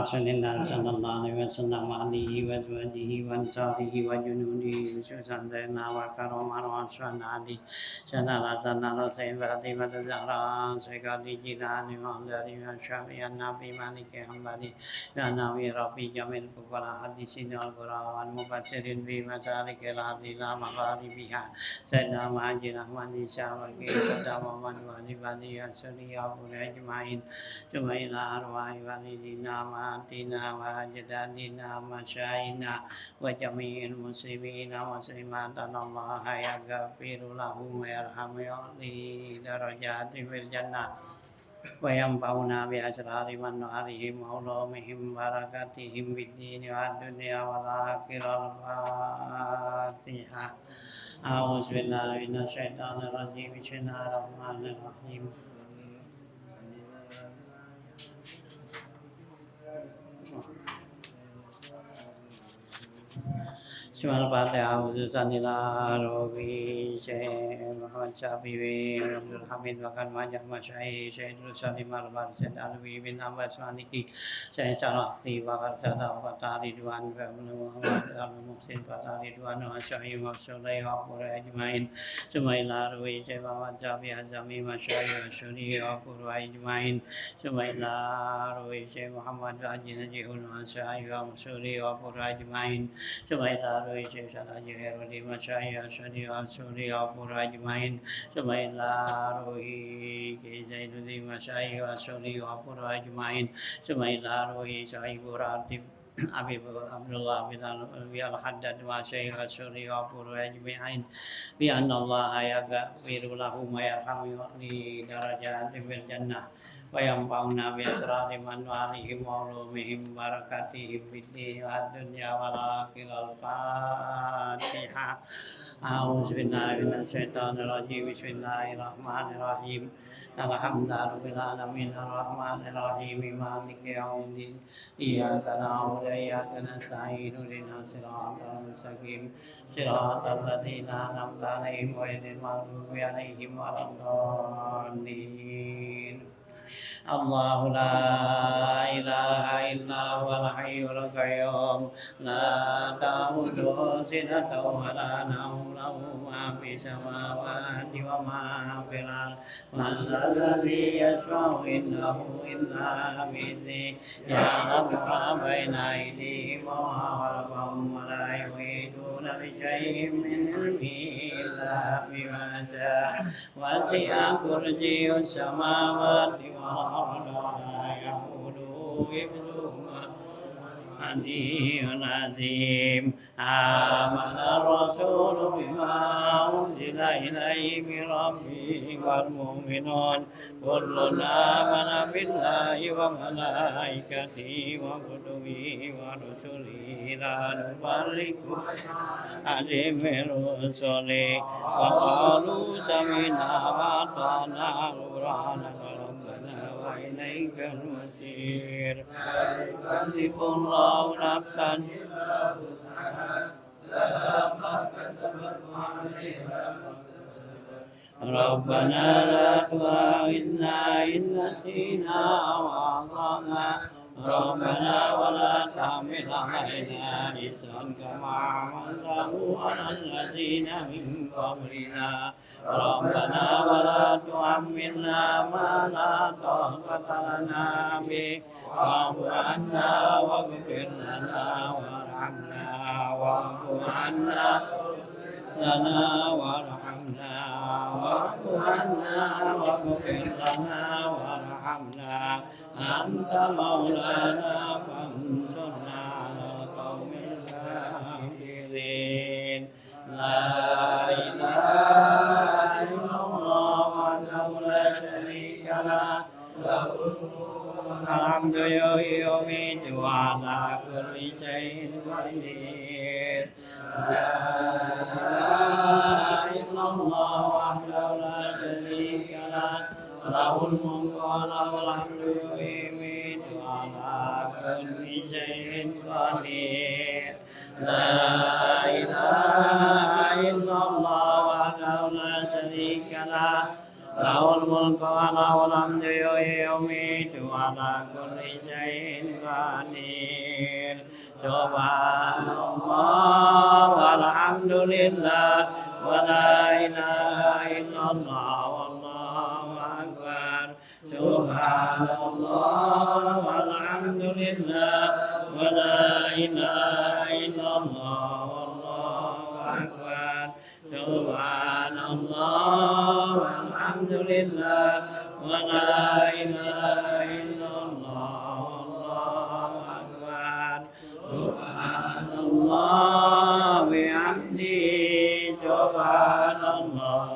Rasulullah sallallahu alaihi wasallam alihi wa azwajihi wa ansarihi wa junudihi khususan sayyidina wa karomah wa aswanadi sanala sanala sayyidina Fatimah Zahra sayyidina Jilani wa dari wa syafi'an nabi maliki hambali wa nawi rabbi jamil kufara hadisin al-qurawan mufassirin bi masalik al-adila magharibiha sayyidina Muhajir Ahmad Isya wa qiyadah wa man wa libadi asuri ya ajma'in Sumaila arwahi walidina wa atina wa ajdadina wa syaina wa jami'il muslimina wa muslimatan Allah ya gafiru lahum wa yarhamu li darajati fil jannah wa yanfa'una bi asrari man nu'arihim wa ulumihim barakatihim bid dini wa dunya wal akhirah Fatihah A'udzu billahi minasyaitonir rajim Bismillahirrahmanirrahim Bismillahirrahmanirrahim. Auzubillahi Robi Syekh Muhammad Syafi'i Abdul Hamid Bahkan Majah Masyai Syekh Salim Al-Barsyad Alwi bin Abbas Maliki Syekh Syarafti Bakar Sadaq Fatah Ridwan Muhammad Al-Muhsin Fatah Ridwan wa Syekh Masulai wa Qura Ajmain Sumaila Robi Syekh Muhammad Syafi'i Azami Masyai wa Syuri wa Qura Ajmain Sumaila Robi Syekh Muhammad Haji Najihun wa Syekh wa Masuri wa Qura Ajmain Sumaila Syekh Salaji Herodi Masyayya Syadi Al-Suri Al-Pur Ajmain Sumaila Ruhi Ki Zainuddin Masyayya Al-Suri Al-Pur Ajmain Sumaila Ruhi Sahibur Artib Habib Abdullah bin Al-Haddad wa Syekh Al-Suri Al-Pur Ajmain Bi anna Allah yaghfiru lahum wa yarhamu li darajati fil jannah wa yanfa'una bi asrari man walihim wa ulumihim barakatihim fid dunya wal akhirah Fatihah A'udzu billahi minasyaitonir rajim Bismillahirrahmanirrahim Alhamdulillahirabbil alamin arrahmanir rahim maliki yaumiddin iyyaka na'budu wa iyyaka nasta'in ihdinas siratal mustaqim siratal ladzina an'amta 'alaihim ghairil maghdubi 'alaihim waladdallin الله لا إله إلا هو الحي القيوم لا تأخذه سنة ولا نوم له ما في السماوات وما في الأرض من ذا الذي يشفع عنده إلا بإذنه يعلم ما بين أيديهم وما خلفهم ولا يحيطون بشيء من علمه إلا بما شاء وسع كرسيه السماوات والأرض ولا يئوده حفظهما علي عظيم آمن الرسول بما أنزل إليه من ربه والمؤمنون كل آمن بالله وملائكته وكتبه ورسله لا نفرق بين رسله وقالوا سمعنا وأطعنا غفرانك وإليك المصير لا يكلف الله نفسا لها ما كسبت وعليها ما اكتسبت ربنا لا تؤاخذنا إن نسينا أو أخطأنا ربنا ولا تحمل علينا إصرا كما حملته على الذين من قبلنا ربنا ولا تحملنا ما لا طاقة لنا به واعف عنا واغفر لنا وارحمنا واعف عنا وارحمنا واعف عنا واغفر لنا وارحمنا أنت مولانا فانصرنا على القوم الكافرين لا إله إلا الله وحده لا شريك له الحمد يحيي ويميت وعلى كل شيء قدير لا إله إلا الله وحده لا شريك له له الملك وله الحمد ويميت على كل شيء قدير لا إله إلا الله وحده لا شريك له له الملك وله الحمد ويميت على كل شيء قدير سبحان الله والحمد لله ولا إله إلا الله والله أكبر سبحان الله والحمد لله ولا إله إلا الله والله أكبر سبحان الله والحمد لله ولا إله إلا الله والله أكبر سبحان الله بحمده سبحان الله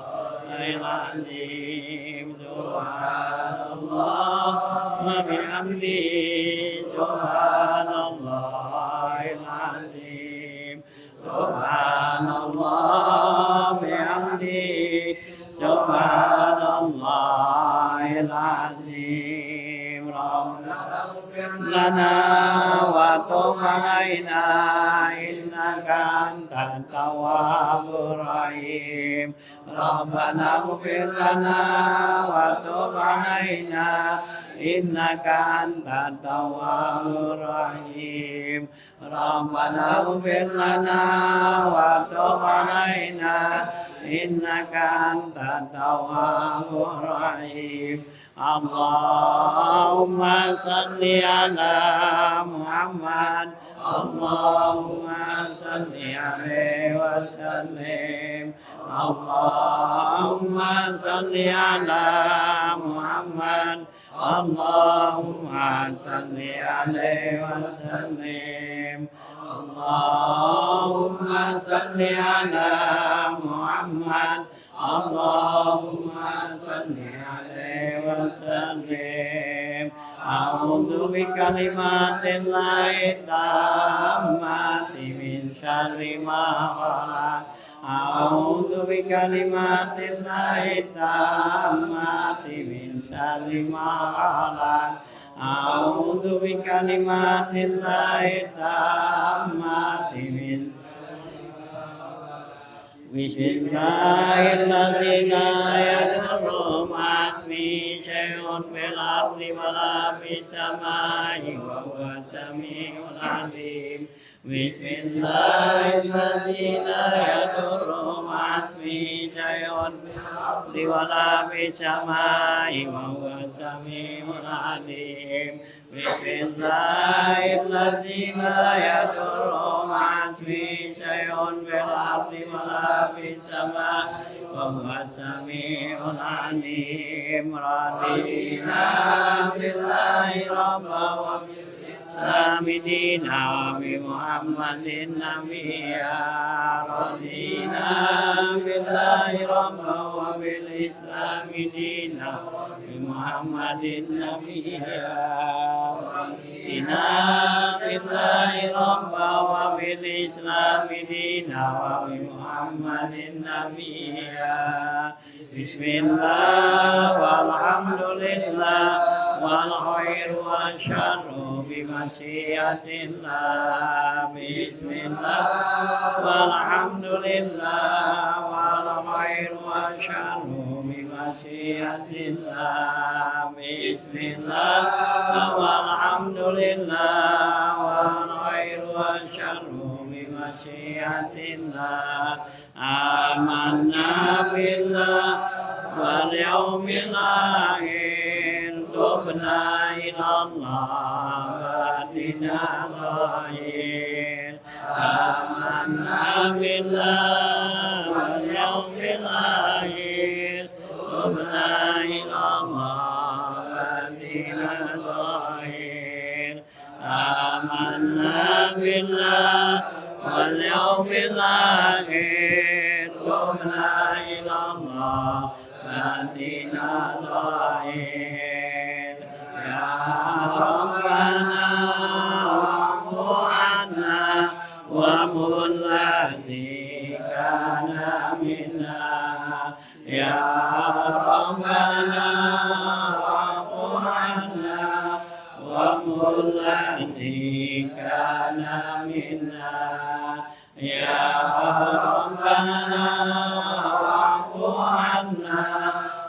العظيم سبحان الله وبحمده سبحان الله العظيم سبحان الله بحمده سبحان الله العظيم ربنا اغفر لنا وتب علينا إنك أنت التواب الرحيم ربنا اغفر لنا وتب علينا إنك أنت التواب الرحيم ربنا اغفر لنا وتب علينا إنك أنت التواب الرحيم اللهم صل على محمد اللهم صل عليه وسلم اللهم صل على محمد اللهم صل عليه وسلم اللهم صل على محمد اللهم صل عليه وسلم أعوذ بكلمات الله التامات من شر ما خلق أعوذ بكلمات الله التامات من شر ما خلق أعوذ بكلمات الله التامات من بسم الله الذي لا يضر مع اسمه شيء في الأرض ولا في السماء وهو السميع العليم بسم الله الذي لا يضر مع اسمه شيء في الأرض ولا في السماء وهو السميع العليم بسم الله الذي لا يضر مع اسمه شيء في الأرض ولا في السماء وهو السميع العليم رضينا بالله ربا وبالإسلام دينا وبمحمد نبيا رضينا بالله ربا وبالإسلام دينا وبمحمد نبيا رضينا بالله ربا وبالإسلام دينا وبمحمد نبيا بسم الله والحمد لله والخير والشر بمشيئة الله بسم الله والحمد لله والخير والشر بمشيئة الله بسم الله والحمد لله والخير والشر بمشيئة الله آمنا بالله واليوم الآخر تبنا إلى الله وأتنا ظاهر آمنا بالله واليوم الآخر تبنا إلى الله وأتنا ظاهر آمنا بالله واليوم الآخر تبنا إلى الله وأتنا ظاهر يا ربنا واعف عنا ومن الذي كان منا Ya Rabbana wa'fu 'anna wa'mur ladzi kana minna Ya Rabbana wa'fu 'anna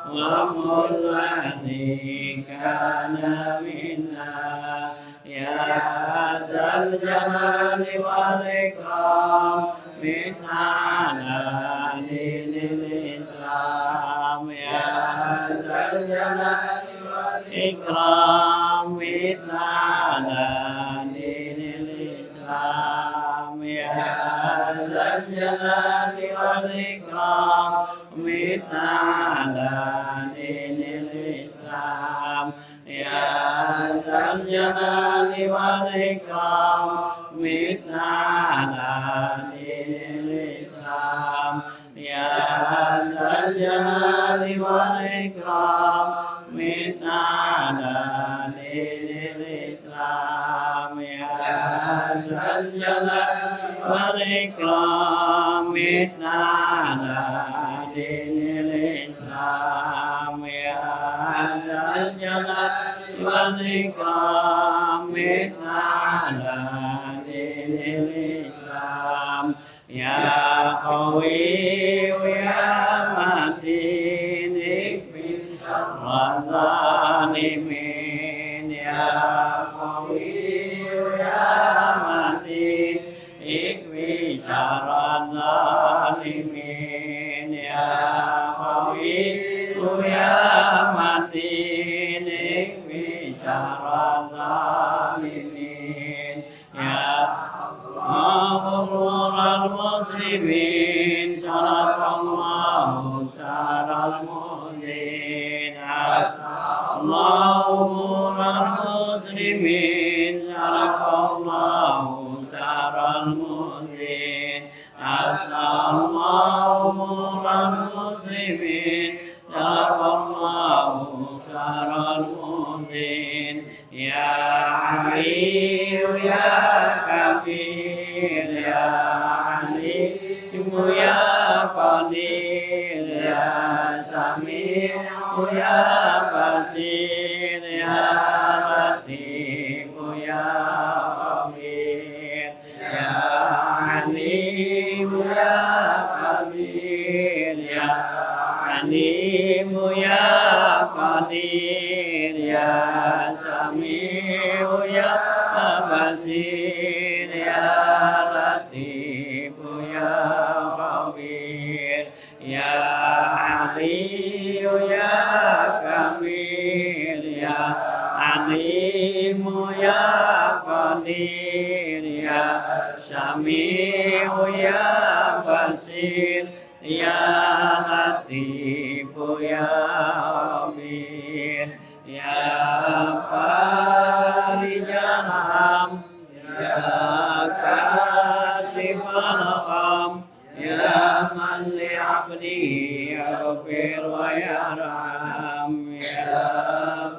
wa'mur ladzi kana minna Ya Dzal Jalali wal Ikram Mis'ala dinil Islam Ya Dzal Jalali wal Ikram Mis'ala dinil Islam Ya Dzal Jalali wal Ikram Mis'ala dinil Islam Ya Dzal Jalali wal Ikram Mis'ala dinil Islam Ya Dzal Jalali wal Ikram Mis'ala dinil Islam Ya Dzal Jalali wal Ikram Mis'ala dinil Islam Ya Dzal Jalali wal Ikram Mis'ala dinil Islam Ya Qawi ya Matin ikfi syarra zalimin Ya Qawi ya Matin ikfi syarra zalimin Ya Qawi ya Matin ikfi syarra zalimin Ya غرور المسلمين شرف الله شر المؤمنين الله غرور المسلمين شرف الله شر المؤمنين الله غرور المسلمين شرف الله شر المؤمنين يا علي يا كبير يا عليم يا قدير يا سميع يا بصير يا لطيف يا خبير يا عليم يا كبير يا عليم يا قدير يا سميع يا بصير يا لطيف يا خبير يا علي يا كبير يا عليم يا قدير يا سميع يا بصير يا لطيف يا خبير يا فارج الهم يا كاشف الغم يا من لعبده يغفر ويرحم يا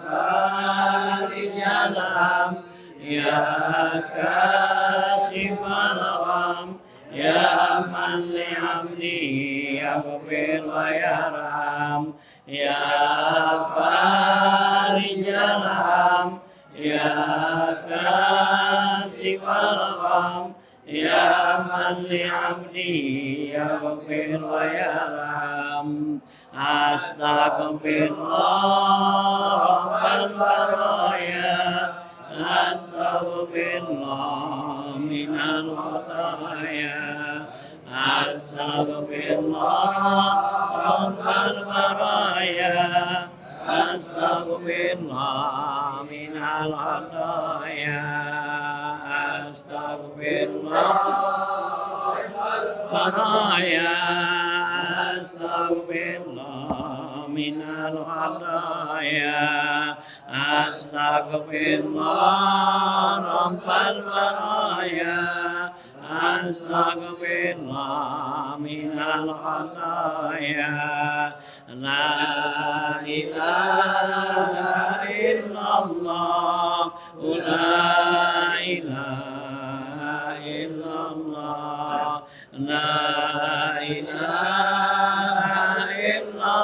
فارج الهم يا كاشف الغم يا من لعبده يغفر ويرحم يا فارج الهم يا كاشف الغم يا من لعبده يغفر ويرحم أستغفر الله رب البرايا أستغفر الله من الخطايا أستغفر الله رب البرايا أستغفر الله من الخطايا أستغفر الله البرايا أستغفر الله من الخطايا أستغفر الله رب البرايا أستغفر الله من الخطايا لا إله إلا الله لا إله إلا الله لا إله إلا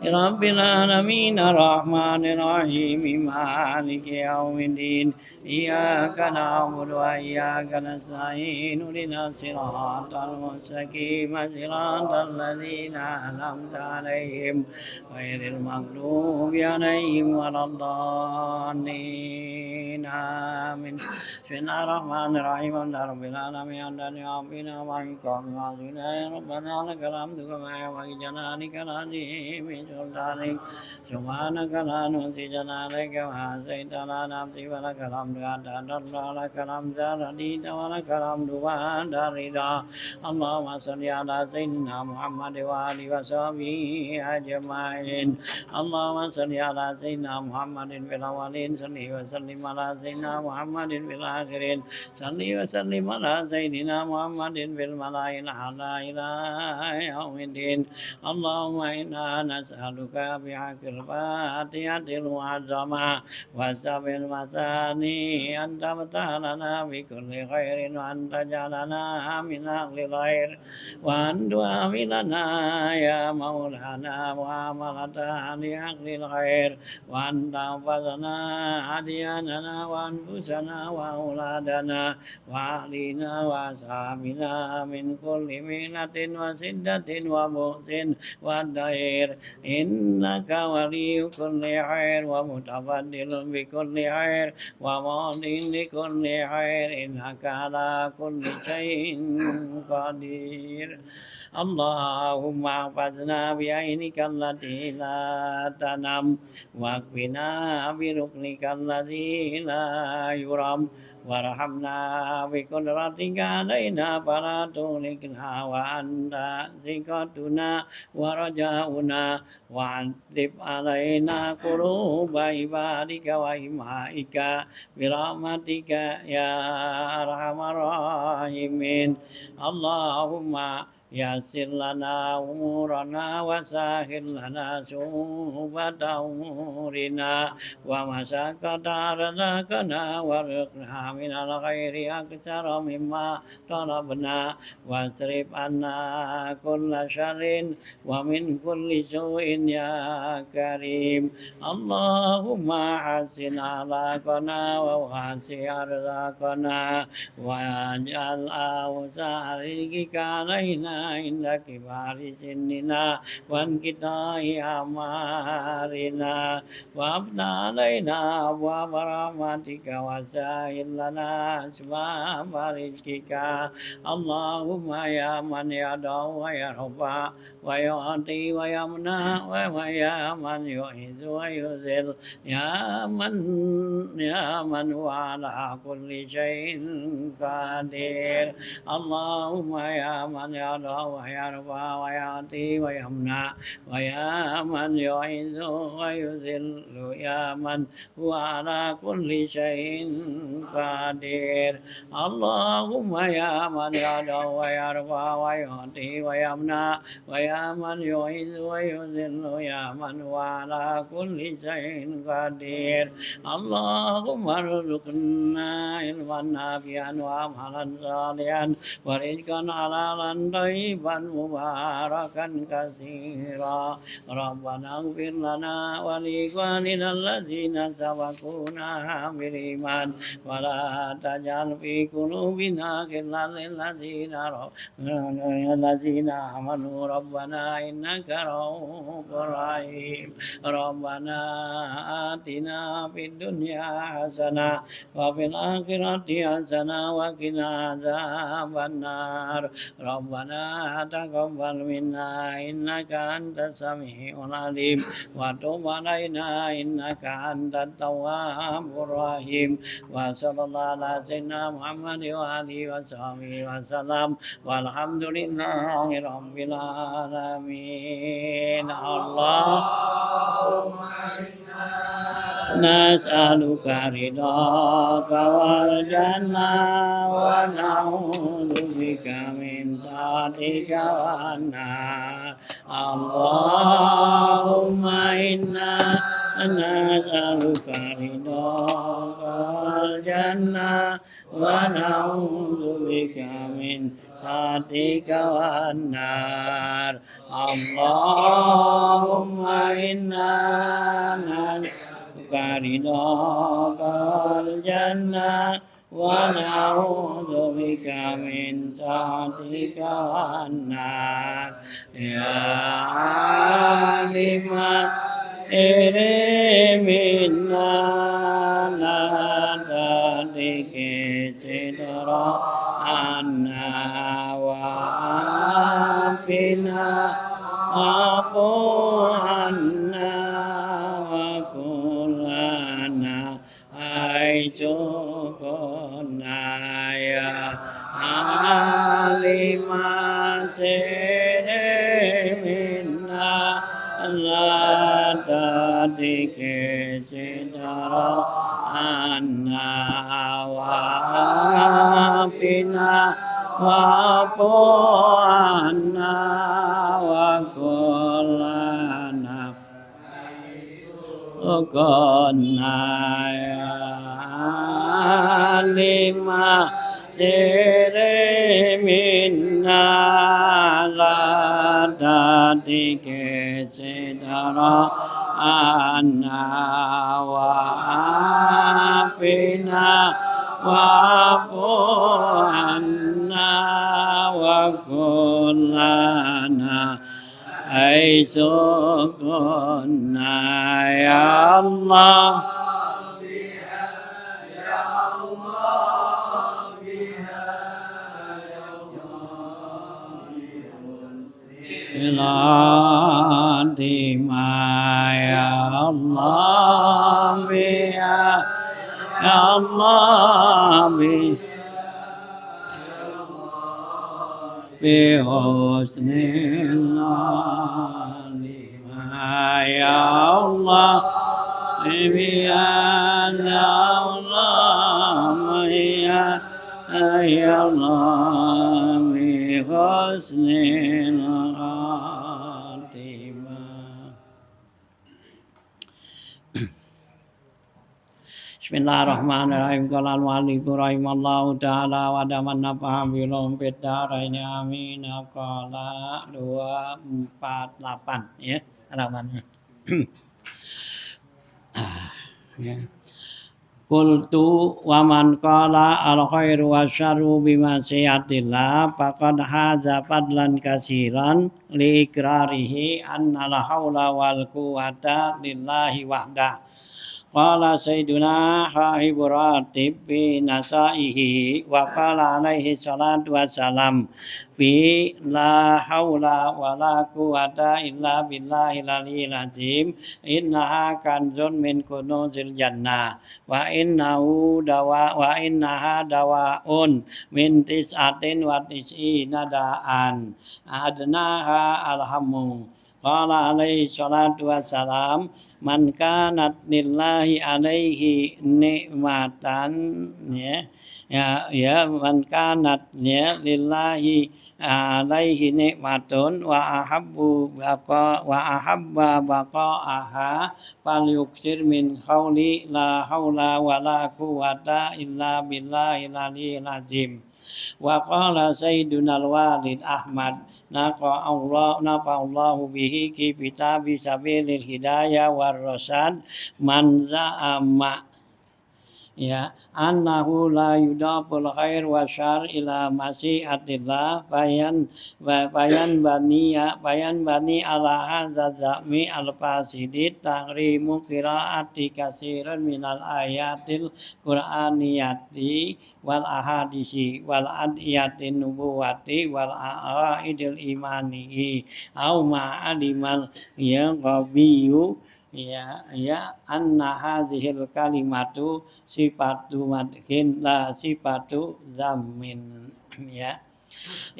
رب العالمين الرحمن الرحيم مالك يوم الدين إياك نعبد وإياك نستعين اهدنا الصراط المستقيم صراط الذين أنعمت عليهم غير المغضوب عليهم ولا الضالين آمين بسم الله الرحمن الرحيم الحمد لله رب العالمين حمدا يعافينا ويقام وعزونا يا ربنا لك الحمد كما ينبغي جلالك العظيم سلطانك سبحانك لا نحصي ثناء كما أثنيت على نفسك ولك الحمد حتى ترضى لك الحمد رضيت ولك الحمد بعد الرضا اللهم صل على سيدنا محمد وآله وصحبه أجمعين اللهم صل على سيدنا محمد في الأولين صل وسلم على سيدنا محمد في الآخرين صل وسلم على سيدنا محمد في الملائكة الأعلى إلى يوم الدين اللهم إنا نسألك بحق الفاتحة المعظمة وسبع المثاني أن تفتح لنا بكل خير وأن تجعلنا من أهل الخير وأن تؤملنا يا مولانا معاملة أهل أهل الخير وأن تحفظنا أدياننا وأنفسنا وأولادنا وأهلنا وأصحابنا من كل مهنة وسدة وبؤس والضير إنك ولي كل خير ومتفضل بكل خير وماض لكل خير إنك على كل شيء قدير اللهم احفظنا بعينك التي لا تنام واكفنا بركنك الذي لا يرام وارحمنا بقدرتك علينا فلا تهلكنا وأنت ثقتنا ورجاؤنا وعذب علينا قلوب عبادك وإمائك برحمتك يا أرحم الراحمين اللهم يسر لنا أمورنا وسهل لنا صعوبة أمورنا ومشقة رزقنا وارزقنا من الخير أكثر مما طلبنا واصرف عنا كل شر ومن كل سوء يا كريم اللهم حسن أخلاقنا وواسع أرزاقنا واجعل أوسع رزقك علينا عند كبار سننا وانقطاع أعمارنا وافتح علينا أبواب رحمتك وسهل لنا أسباب رزقك اللهم يا من يدعو ويرفع ويعطي ويمنع ويا من يعز ويذل يا من هو على كل شيء قدير اللهم يا من يدعو ويرفع ويعطي ويمنع ويا من يعز ويذل يا من هو على كل شيء قدير اللهم يا من يدعو ويرفع ويعطي ويمنع ويا من يعز ويذل يا من هو على كل شيء قدير اللهم ارزقنا علما نافعا وعملا صالحا ورزقا حلالا طيبا مباركا كثيرا ربنا اغفر لنا ولإخواننا الذين سبقونا بالإيمان ولا تجعل في قلوبنا غلا للذين آمنوا ربنا إنك رؤوف رحيم ربنا آتنا في الدنيا حسنة وفي الآخرة حسنة وقنا عذاب النار ربنا تقبل منا إنك أنت السميع العليم وتب علينا إنك أنت التواب الرحيم وصلى الله على سيدنا محمد وآله وصحبه وسلم والحمد لله رب العالمين اللهم نسألك رضاك والجنة ونعوذ بك من سخطك والنار اللهم إنا نسألك رضاك والجنة ونعوذ بك من Satika nar Allahumma inna nas'aluka ridhakal jannah wa na'udzu bika min sakhatika nar ya aliman minna la tadike sidra anna wa afina afu anna wa kulana aijukuna ya alima sere minna la tadike sidra anna wa afina wa'fu anna wa kullana lima sere minna la tadike sidra anna wa afina wa'fu anna wa kullana aizukuna ya Allah ilahdima ya Allah biha ya Allah bihusnil alimah ya Allah biha ya Allah ya Allah bihusnil alimah. Bismillahirrahmanirrahim. Qala al-mu'allif rahimallahu ta'ala wa daman nafa'a bilum fid dharain amin. Qala 248 ya halamannya. Ya. Qultu wa man qala al-khairu wasyarru bimasyiatillah faqad haza fadlan katsiran li ikrarihi anna la haula wal quwwata lillahi wahdah. Qala sayyiduna Habibur Ratib bi nasaihi wa qala alaihi salatu wassalam fi la haula wa la quwwata illa billahil aliyyil azim innaha kanzun min kunuzil jannah wa innahu innaha dawaun min tis'atin wa tis'ina da'an adnaha alhamu. Qala alaihi salatu wassalam man kanat lillahi alaihi nikmatan man kanat lillahi alaihi nikmatun wa ahabba baqa'aha falyuksir min qawli la haula wa la quwwata illa billahil aliyyil azim. Wa qala sayyiduna al-walid Ahmad nafa'allahu bihi ki kitabi sabilil hidayah war rasad man za'ama ya annahu la yudaful khair wa syar ila masyiatillah bayan bani ala hadza zami al fasidit tahrimu qiraati katsiran minal ayatil qur'aniyati wal ahadisi wal adiyatin nubuwati wal a'idil imani au ma'alimal ya qabiyu ya anna hadhil kalimatu sifatu madhin la sifatu zammin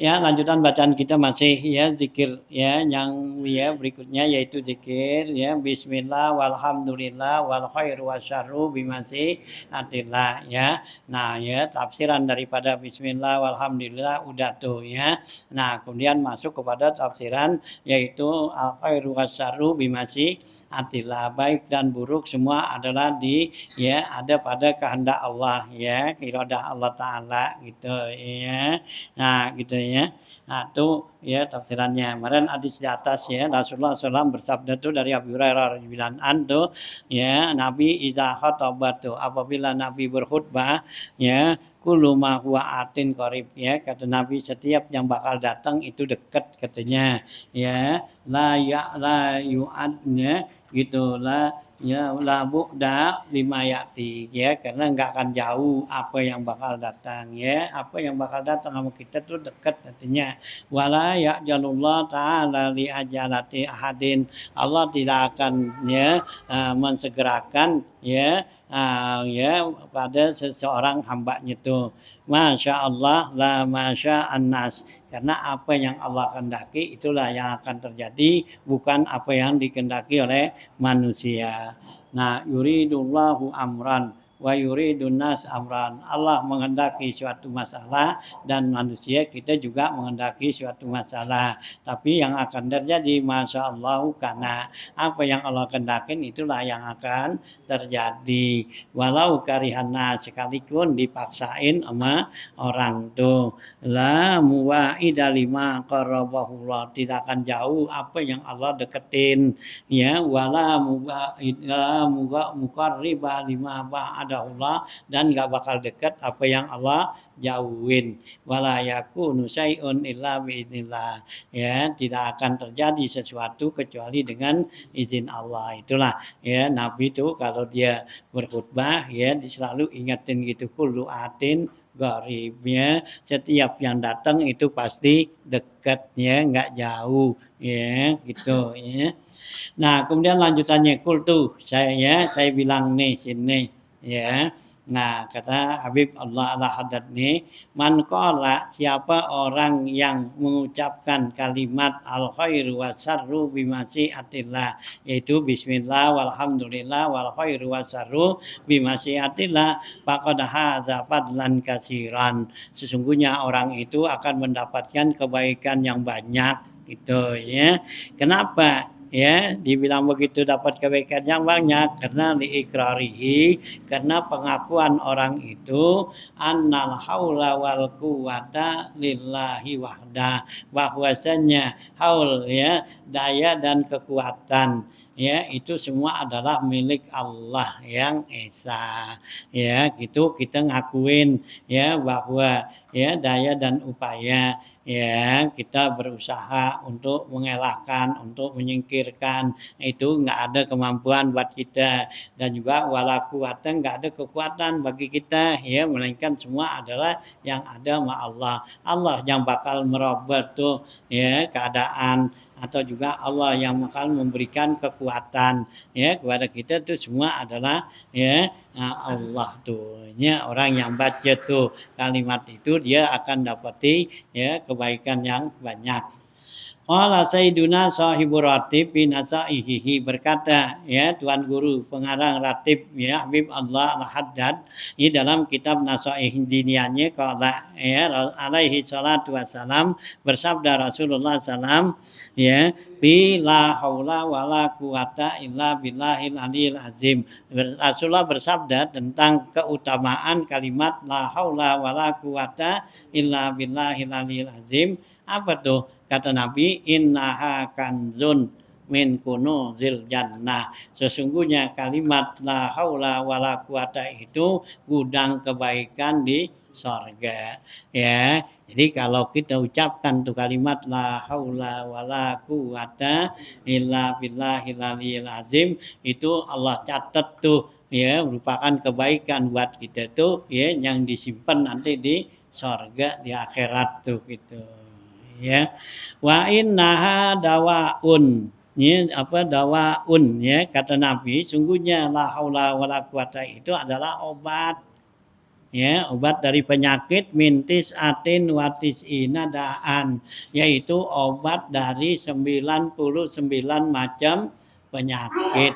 ya lanjutan bacaan kita masih ya zikir ya yang ya berikutnya yaitu zikir ya bismillah walhamdulillah wal khairu wasyarru bimasyiatillah ya. Nah ya tafsiran daripada bismillah walhamdulillah udah tuh ya. Nah kemudian masuk kepada tafsiran yaitu al khairu wasyarru bimasyiatillah, baik dan buruk semua adalah ada pada kehendak Allah ya, iradah Allah taala gitu ya. Nah gitu ya. Nah, itu ya tafsirannya. Kemarin hadis di atas ya Rasulullah SAW bersabda tuh dari Abu Hurairah radhiyallahu anhu tuh ya Nabi iza khataba tuh apabila Nabi berkhutbah ya kullu ma huwa atin qarib ya kata Nabi setiap yang bakal datang itu dekat katanya ya la yu'adnya gitu lah ya la bu'da lima yati ya karena nggak akan jauh apa yang bakal datang ya apa yang bakal datang sama kita tuh dekat artinya wala ya'jalullah ta'ala li ajalati ahadin Allah tidak akan ya mensegerakan ya ya pada seseorang hambanya itu Masya Allah la masya annas karena apa yang Allah kehendaki itulah yang akan terjadi bukan apa yang dikehendaki oleh manusia. Nah, yuridullahu amran wa yuridun nas amran. Allah menghendaki suatu masalah dan manusia kita juga menghendaki suatu masalah. Tapi yang akan terjadi Masya Allah karena apa yang Allah kehendaki itulah yang akan terjadi. Walau karihana sekalipun dipaksain sama orang tuh la muwa'ida lima qarabahullah tidak akan jauh apa yang Allah deketin ya wala muqarriba lima ba'adahullah dan enggak bakal dekat apa yang Allah jauhin wala yakunu syai'un illa biidznillah ya tidak akan terjadi sesuatu kecuali dengan izin Allah itulah ya Nabi itu kalau dia berkhutbah ya selalu ingatin gitu kullu atin garibnya setiap yang datang itu pasti dekatnya nggak jauh ya gitu ya. Nah kemudian lanjutannya kultu saya bilang nih sini ya. Nah kata Habib Allah al-Haddad nih man qala siapa orang yang mengucapkan kalimat al khairu wasarru bimasyiatillah yaitu bismillah walhamdulillah wal khairu wasarru bimasyiatillah faqad hadza fadlan katsiran sesungguhnya orang itu akan mendapatkan kebaikan yang banyak gitu ya. Kenapa? Ya, dibilang begitu dapat kebaikan yang banyak karena liikrarihi karena pengakuan orang itu annal haula wal quwata lillahi wahda bahwasanya haul ya daya dan kekuatan ya itu semua adalah milik Allah yang esa ya gitu kita ngakuin ya bahwa ya daya dan upaya ya kita berusaha untuk mengelakkan untuk menyingkirkan itu nggak ada kemampuan buat kita dan juga walakuatan nggak ada kekuatan bagi kita ya melainkan semua adalah yang ada sama Allah yang bakal merubah tuh ya keadaan atau juga Allah yang akan memberikan kekuatan ya kepada kita itu semua adalah ya Allah tuh ya orang yang baca tuh kalimat itu dia akan dapati ya kebaikan yang banyak. Qala Sayyiduna Sahibur Ratib bin Asaihihi berkata ya Tuan Guru pengarang Ratib ya Habib Allah Al-Haddad ini dalam kitab Nasaih Diniyahnya qala ya alaihi salatu wassalam bersabda Rasulullah SAW ya bila haula wala quwata illa billahil aliyil azim Rasulullah bersabda tentang keutamaan kalimat la haula wala quwata illa billahil aliyil azim apa tuh kata Nabi innaha kanzun min kunuzil jannah sesungguhnya kalimat la haula wala quwata itu gudang kebaikan di surga ya jadi kalau kita ucapkan tuh kalimat la haula wala quwata illa billahil aliyil azim itu Allah catat tuh ya merupakan kebaikan buat kita tuh ya yang disimpan nanti di surga di akhirat tuh gitu ya wa innaha dawaun ini apa dawaun ya kata Nabi sungguhnya la haula wala quwata itu adalah obat ya obat dari penyakit mintis atin watis inadaan yaitu obat dari 99 macam penyakit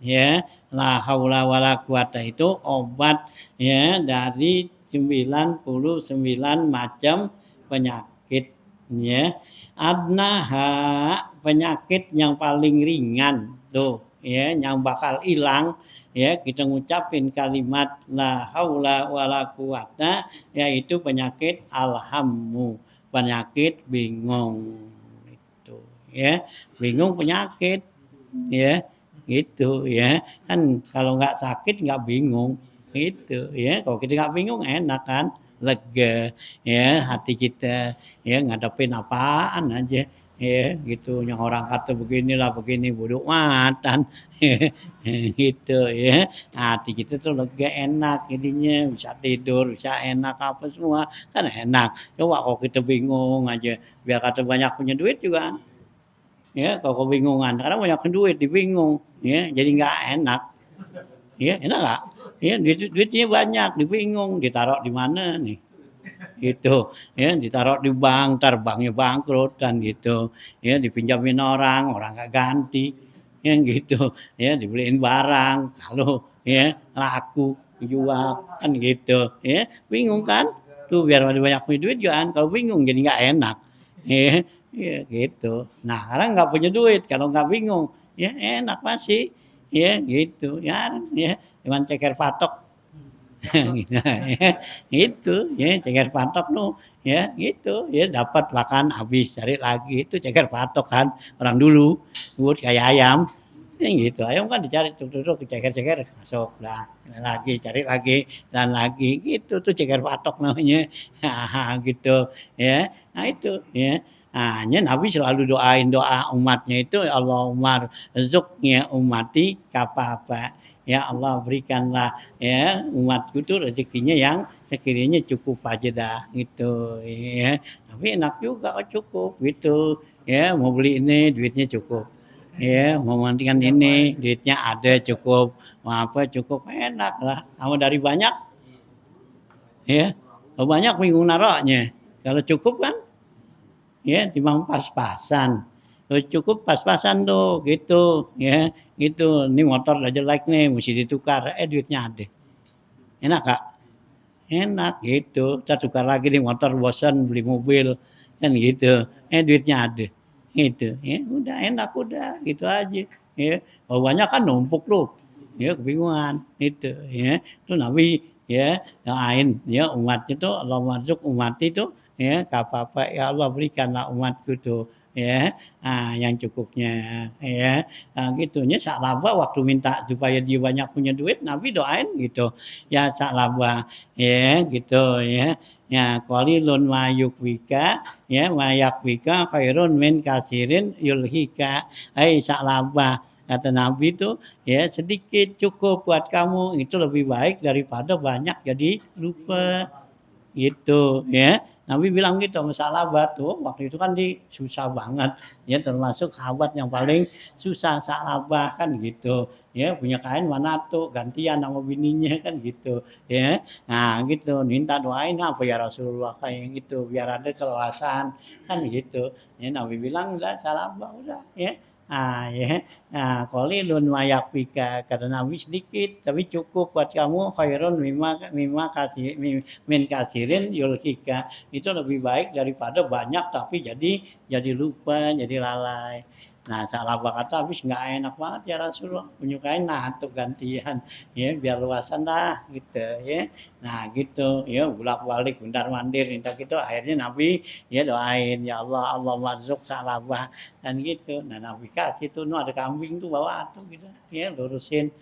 ya la haula wala quwata itu obat ya dari 99 macam penyakit ya adnaha penyakit yang paling ringan tuh ya yang bakal hilang ya kita ngucapin kalimat la haula wala quwata yaitu penyakit alhammu penyakit bingung itu ya, bingung penyakit ya, gitu ya. Kan kalau nggak sakit nggak bingung gitu ya. Kalau kita nggak bingung enak kan, lega ya hati kita ya ngadepin apaan aja ya gitu. Yang orang kata beginilah begini bodoh amatan gitu ya. Hati kita tuh lega enak jadinya bisa tidur, bisa enak apa semua kan enak. Coba kalau kita bingung aja biar kata banyak punya duit juga ya kalau kebingungan karena banyak duit dibingung ya jadi nggak enak ya enak nggak ya duitnya banyak dibingung ditaruh di mana nih gitu ya ditaruh di bank ntar banknya bangkrut kan gitu ya dipinjamin orang orang nggak ganti ya gitu ya dibeliin barang kalau ya laku jual kan gitu ya bingung kan tuh biar ada banyak punya duit juga kan kalau bingung jadi nggak enak ya, ya gitu nah sekarang nggak punya duit kalau nggak bingung ya enak masih ya gitu ya cuman ceker patok gitu ya. Itu ya ceker patok tuh ya gitu ya dapat makan habis cari lagi itu ceker patok kan orang dulu buat kayak ayam ya gitu ayam kan dicari tuh ceker-ceker masuk dah lagi cari lagi dan lagi gitu tuh ceker patok namanya gitu ya nah itu ya hanya Nabi selalu doain doa umatnya itu Allahumma rizuknya umati apa ya Allah berikanlah ya umatku tuh rezekinya yang sekiranya cukup aja dah gitu ya tapi enak juga kok cukup gitu ya mau beli ini duitnya cukup ya mau mandikan ini duitnya ada cukup mau apa cukup enak lah sama dari banyak ya kalau banyak bingung naruhnya kalau cukup kan ya timbang pas-pasan kalau cukup pas-pasan tuh gitu ya gitu ini motor udah jelek nih mesti ditukar duitnya ada enak kak enak gitu kita tukar lagi di motor bosan beli mobil kan gitu duitnya ada gitu ya udah enak udah gitu aja ya kalau banyak kan numpuk tuh ya kebingungan itu ya itu Nabi ya doain ya umatnya tuh Allah masuk umat itu ya apa ya Allah berikanlah umatku tuh ya yang cukupnya ya gitunya saklaba waktu minta supaya dia banyak punya duit Nabi doain gitu ya saklaba ya gitu ya ya qalilun ma yukfika ya ma yakfika khairun min kasirin yulhika saklaba kata Nabi itu ya sedikit cukup buat kamu itu lebih baik daripada banyak jadi lupa gitu ya Nabi bilang gitu sama sahabat tuh waktu itu kan di susah banget ya termasuk sahabat yang paling susah sahabat kan gitu ya punya kain mana tuh gantian sama bininya kan gitu ya nah gitu minta doain apa ya Rasulullah kayak gitu biar ada keluasan kan gitu ya Nabi bilang udah sahabat udah ya ya qalilun ma yakfika kata Nabi sedikit tapi cukup buat kamu khairun mimma kasih min kasirin yulhika itu lebih baik daripada banyak tapi jadi lupa jadi lalai nah salah kata habis nggak enak banget ya Rasulullah menyukai nah tuh gantian ya biar luasan dah gitu ya nah gitu ya bolak balik bundar mandir minta gitu akhirnya Nabi ya doain ya Allah Allah marzuk salabah dan gitu nah Nabi kasih tuh ada kambing tuh bawa tuh gitu ya lurusin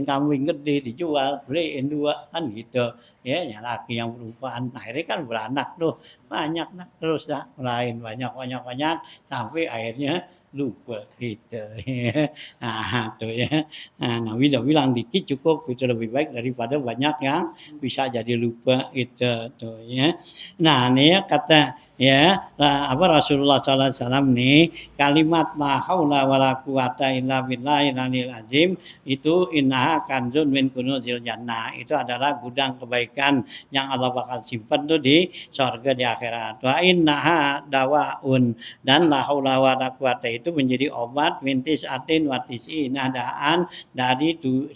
kambing gede dijual beliin dua kan gitu ya yang laki yang perempuan akhirnya kan beranak tuh banyak nah terus dah lain banyak sampai akhirnya lupa gitu ya tuh ya Nabi udah bilang dikit cukup itu lebih baik daripada banyak yang bisa jadi lupa itu tuh ya nah ini ya kata ya apa Rasulullah SAW nih kalimat la haula wala quwata illa billahil azim itu innaha kanzun min kunuzil jannah itu adalah gudang kebaikan yang Allah bakal simpan tuh di surga di akhirat wa innaha dawaun dan la haula wala quwata itu menjadi obat mintis atin watisi nadaan dari 99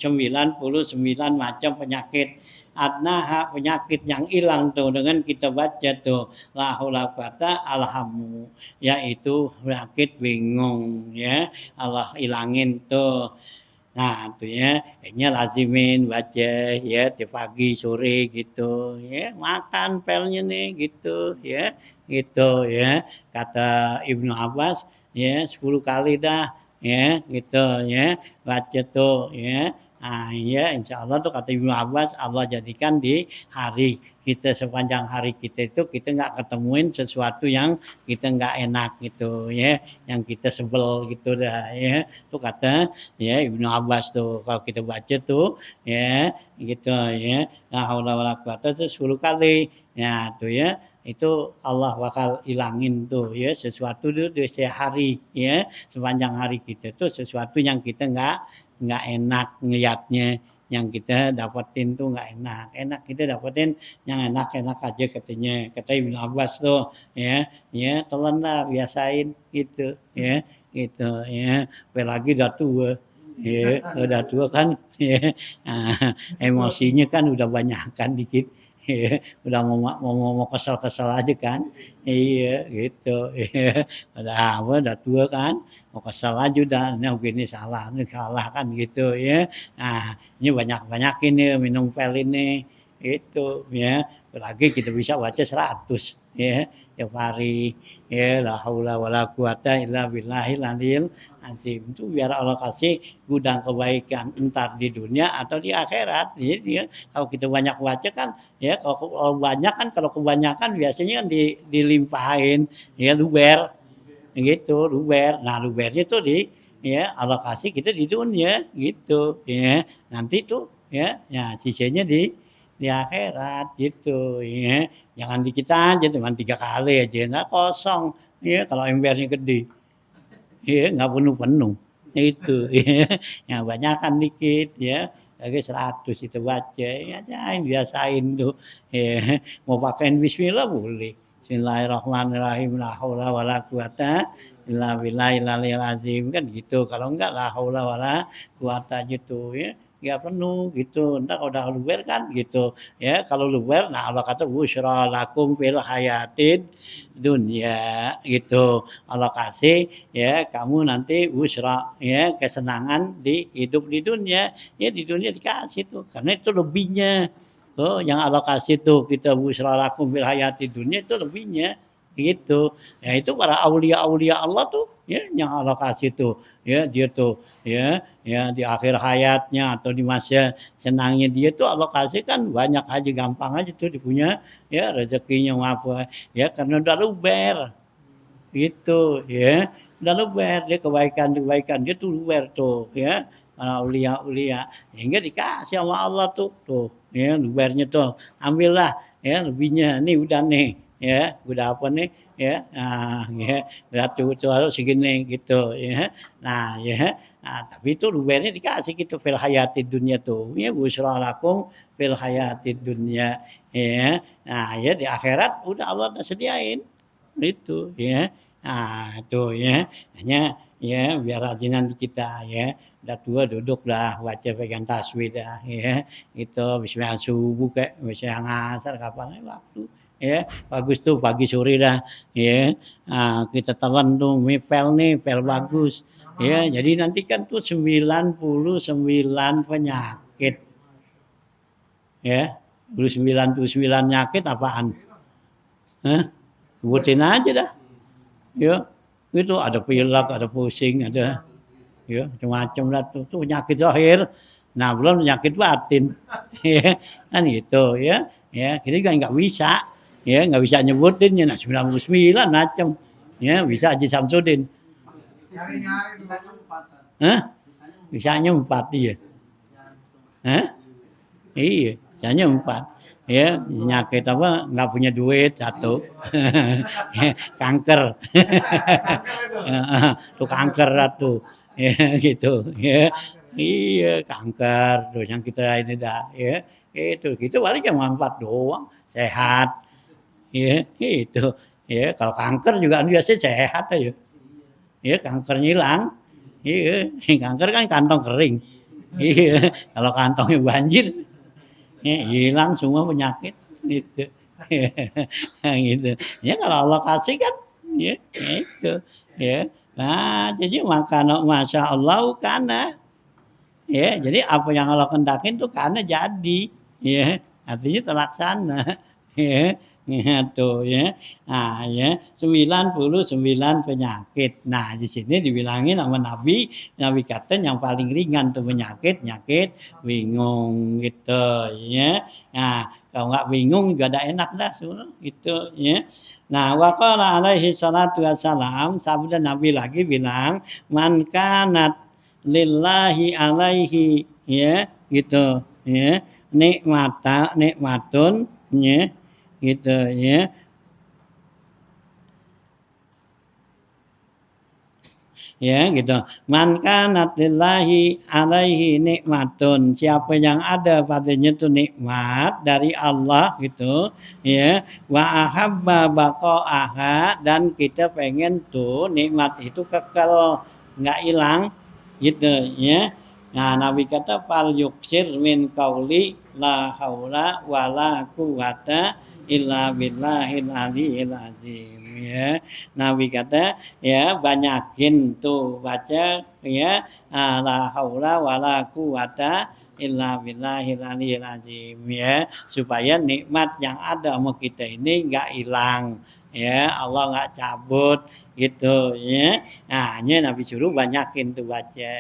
macam penyakit adnaha penyakit yang hilang tuh dengan kita baca tuh la haula quwata alhamu yaitu penyakit bingung ya Allah hilangin tuh nah tuh ya kayaknya lazimin baca ya di pagi sore gitu ya makan pelnya nih gitu ya gitu ya. Kata Ibnu Abbas ya 10 kali dah ya gitu ya baca tuh ya. Nah, ya insya Allah tuh kata Ibnu Abbas Allah jadikan di hari kita sepanjang hari kita itu kita nggak ketemuin sesuatu yang kita nggak enak gitu ya, yang kita sebel gitu dah ya. Tuh kata ya Ibnu Abbas tuh kalau kita baca tuh ya gitu ya. La haula wala quwata itu 10 kali. Ya tuh ya itu Allah bakal ilangin tuh ya sesuatu tuh di sehari ya sepanjang hari kita tuh sesuatu yang kita nggak enak ngeliatnya yang kita dapetin tuh nggak enak kita dapetin yang enak-enak aja katanya kata Ibnu Abbas tuh ya telan lah biasain gitu ya gitu ya apalagi udah tua ya udah tua kan ya emosinya kan udah banyak kan dikit ya udah mau kesel-kesel aja kan iya gitu ya udah apa udah tua kan mau kesel aja udah nah begini salah ini salah kan gitu ya nah ini banyak-banyakin nih minum pel ini itu ya lagi kita bisa baca 100 ya tiap hari ya la haula wala quwata illa billahil aliyil azim itu biar Allah kasih gudang kebaikan entar di dunia atau di akhirat jadi ya, kalau kita banyak baca kan ya kalau banyak kan kalau kebanyakan biasanya kan dilimpahin ya luber gitu luber nah lubernya tuh di ya alokasi kita di dunia gitu ya nanti tuh ya sisanya di akhirat gitu ya jangan di kita aja cuma 3 kali aja nggak kosong ya kalau embernya gede ya nggak penuh-penuh itu ya yang banyakan dikit ya lagi 100 itu baca ya jangan biasain tuh ya mau pakein bismillah boleh Bismillahirrahmanirrahim la haula wala quwata illa billahil aliyil azim kan gitu kalau enggak la haula wala quwata gitu ya penuh gitu entar kalau udah luber kan gitu ya kalau luber nah Allah kata busyra lakum fil hayatid dunya gitu Allah kasih ya kamu nanti busra ya kesenangan di hidup di dunia ya di dunia dikasih tuh karena itu lebihnya tuh yang Allah kasih tuh kita busra lakum fil hayati dunia itu lebihnya gitu ya itu para aulia Allah tuh ya yang Allah kasih tuh ya dia tuh ya di akhir hayatnya atau di masa senangnya dia tuh Allah kasih kan banyak aja gampang aja tuh dipunya ya rezekinya apa ya karena udah luber gitu ya udah luber dia kebaikan dia tuh luber tuh ya para ulia hingga dikasih sama Allah tuh ya lubernya tuh ambillah ya lebihnya nih udah nih ya udah apa nih ya ya udah tuh harus segini gitu ya nah ya nah, tapi itu lubernya dikasih gitu fil hayati dunia tuh ya busra lakum fil hayati dunia ya nah ya di akhirat udah Allah udah sediain itu ya nah itu ya hanya ya biar rajinan kita ya udah tua duduk dah baca pegang tasbih dah ya itu bismillah subuh kayak bismillah ngasar kapan waktu ya bagus tuh pagi sore dah ya nah, kita telan tuh pel nih pel bagus ya jadi nanti kan tuh 99 penyakit ya 99 penyakit apaan Hah? Sebutin aja dah ya itu ada pilek ada pusing ada ya macam-macam lah tuh penyakit zahir nah belum penyakit batin ya kan gitu ya kita kan nggak bisa ya nggak bisa nyebutin ya nah 99 macam ya bisa Haji Samsudin Hah? Bisanya 4 iya Hah? Iya bisanya 4 ya penyakit apa nggak punya duit satu kanker tuh kanker tuh ya gitu ya iya kanker tuh yang kita ini dah ya itu gitu paling cuma 4 doang sehat ya itu ya kalau kanker juga biasanya sehat aja ya kanker hilang iya kanker kan kantong kering iya kalau kantongnya banjir hilang semua penyakit gitu gitu ya kalau Allah kasih kan ya itu ya nah jadi makanya masya Allah karena ya jadi apa yang Allah kendakin tuh karena jadi ya artinya terlaksana ya Ya, tuh ya. Nah, ya, 99 penyakit. Nah, di sini dibilangin sama Nabi, Nabi kata yang paling ringan tuh penyakit bingung gitu ya. Nah, kalau nggak bingung juga ada enak dah sebenarnya gitu ya. Nah, waqala alaihi salatu wassalam, sabda Nabi lagi bilang, man kanat lillahi alaihi ya gitu ya. Nikmatun ya gitu ya. Ya gitu. Man kanat lillahi alaihi nikmatun. Siapa yang ada padanya itu nikmat dari Allah gitu ya. Wa ahabba baqaaha dan kita pengen tuh nikmat itu kekal nggak hilang gitu ya. Nah, Nabi kata fal yuksir min qauli la haula wala quwata illa billahil aliyil azim ya. Nabi kata ya banyakin tuh baca ya la haula wala quwata illa billahil aliyil azim ya supaya nikmat yang ada sama kita ini enggak hilang ya Allah enggak cabut gitu ya. Nah, hanya Nabi suruh banyakin tuh baca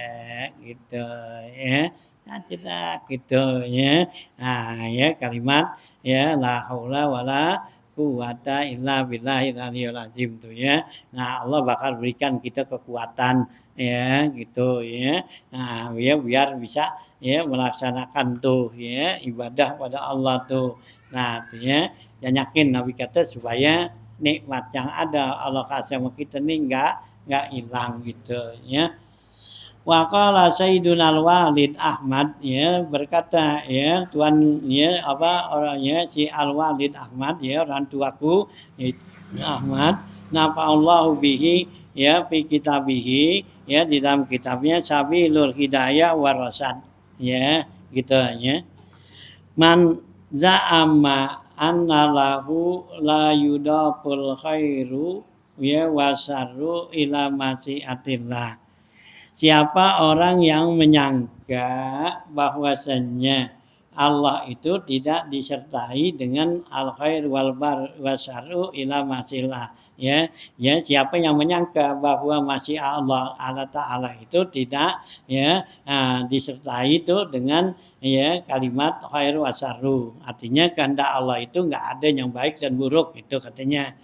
gitu ya. Nah, tidak gitu ya. Nah, ya kalimat ya la haula wala quwata illa billahil aliyil azim tuh ya. Nah, Allah bakal berikan kita kekuatan ya gitu ya. Nah, ya biar bisa ya melaksanakan tuh ya ibadah pada Allah tuh. Nah, tuh ya. Dan yakin Nabi kata supaya nikmat yang ada Allah kasih sama kita nih enggak hilang gitu ya. Waqala Sayyiduna Al-Walid Ahmad ya berkata ya tuan ya apa orangnya si Al-Walid Ahmad ya orang tuaku ya, Ahmad nafa'allahu bihi ya fi kitabihi ya di dalam kitabnya Sabilul Hidayah warasad ya gitu ya. Man za'ama anna lahu la yudaful khairu ya wasarru ila masyiatillah. Siapa orang yang menyangka bahwasannya Allah itu tidak disertai dengan al khair wal bar wasaru ila masilah ya siapa yang menyangka bahwa masih Allah Ta'ala itu tidak ya disertai itu dengan ya kalimat khair wasaru artinya kehendak Allah itu enggak ada yang baik dan buruk itu katanya.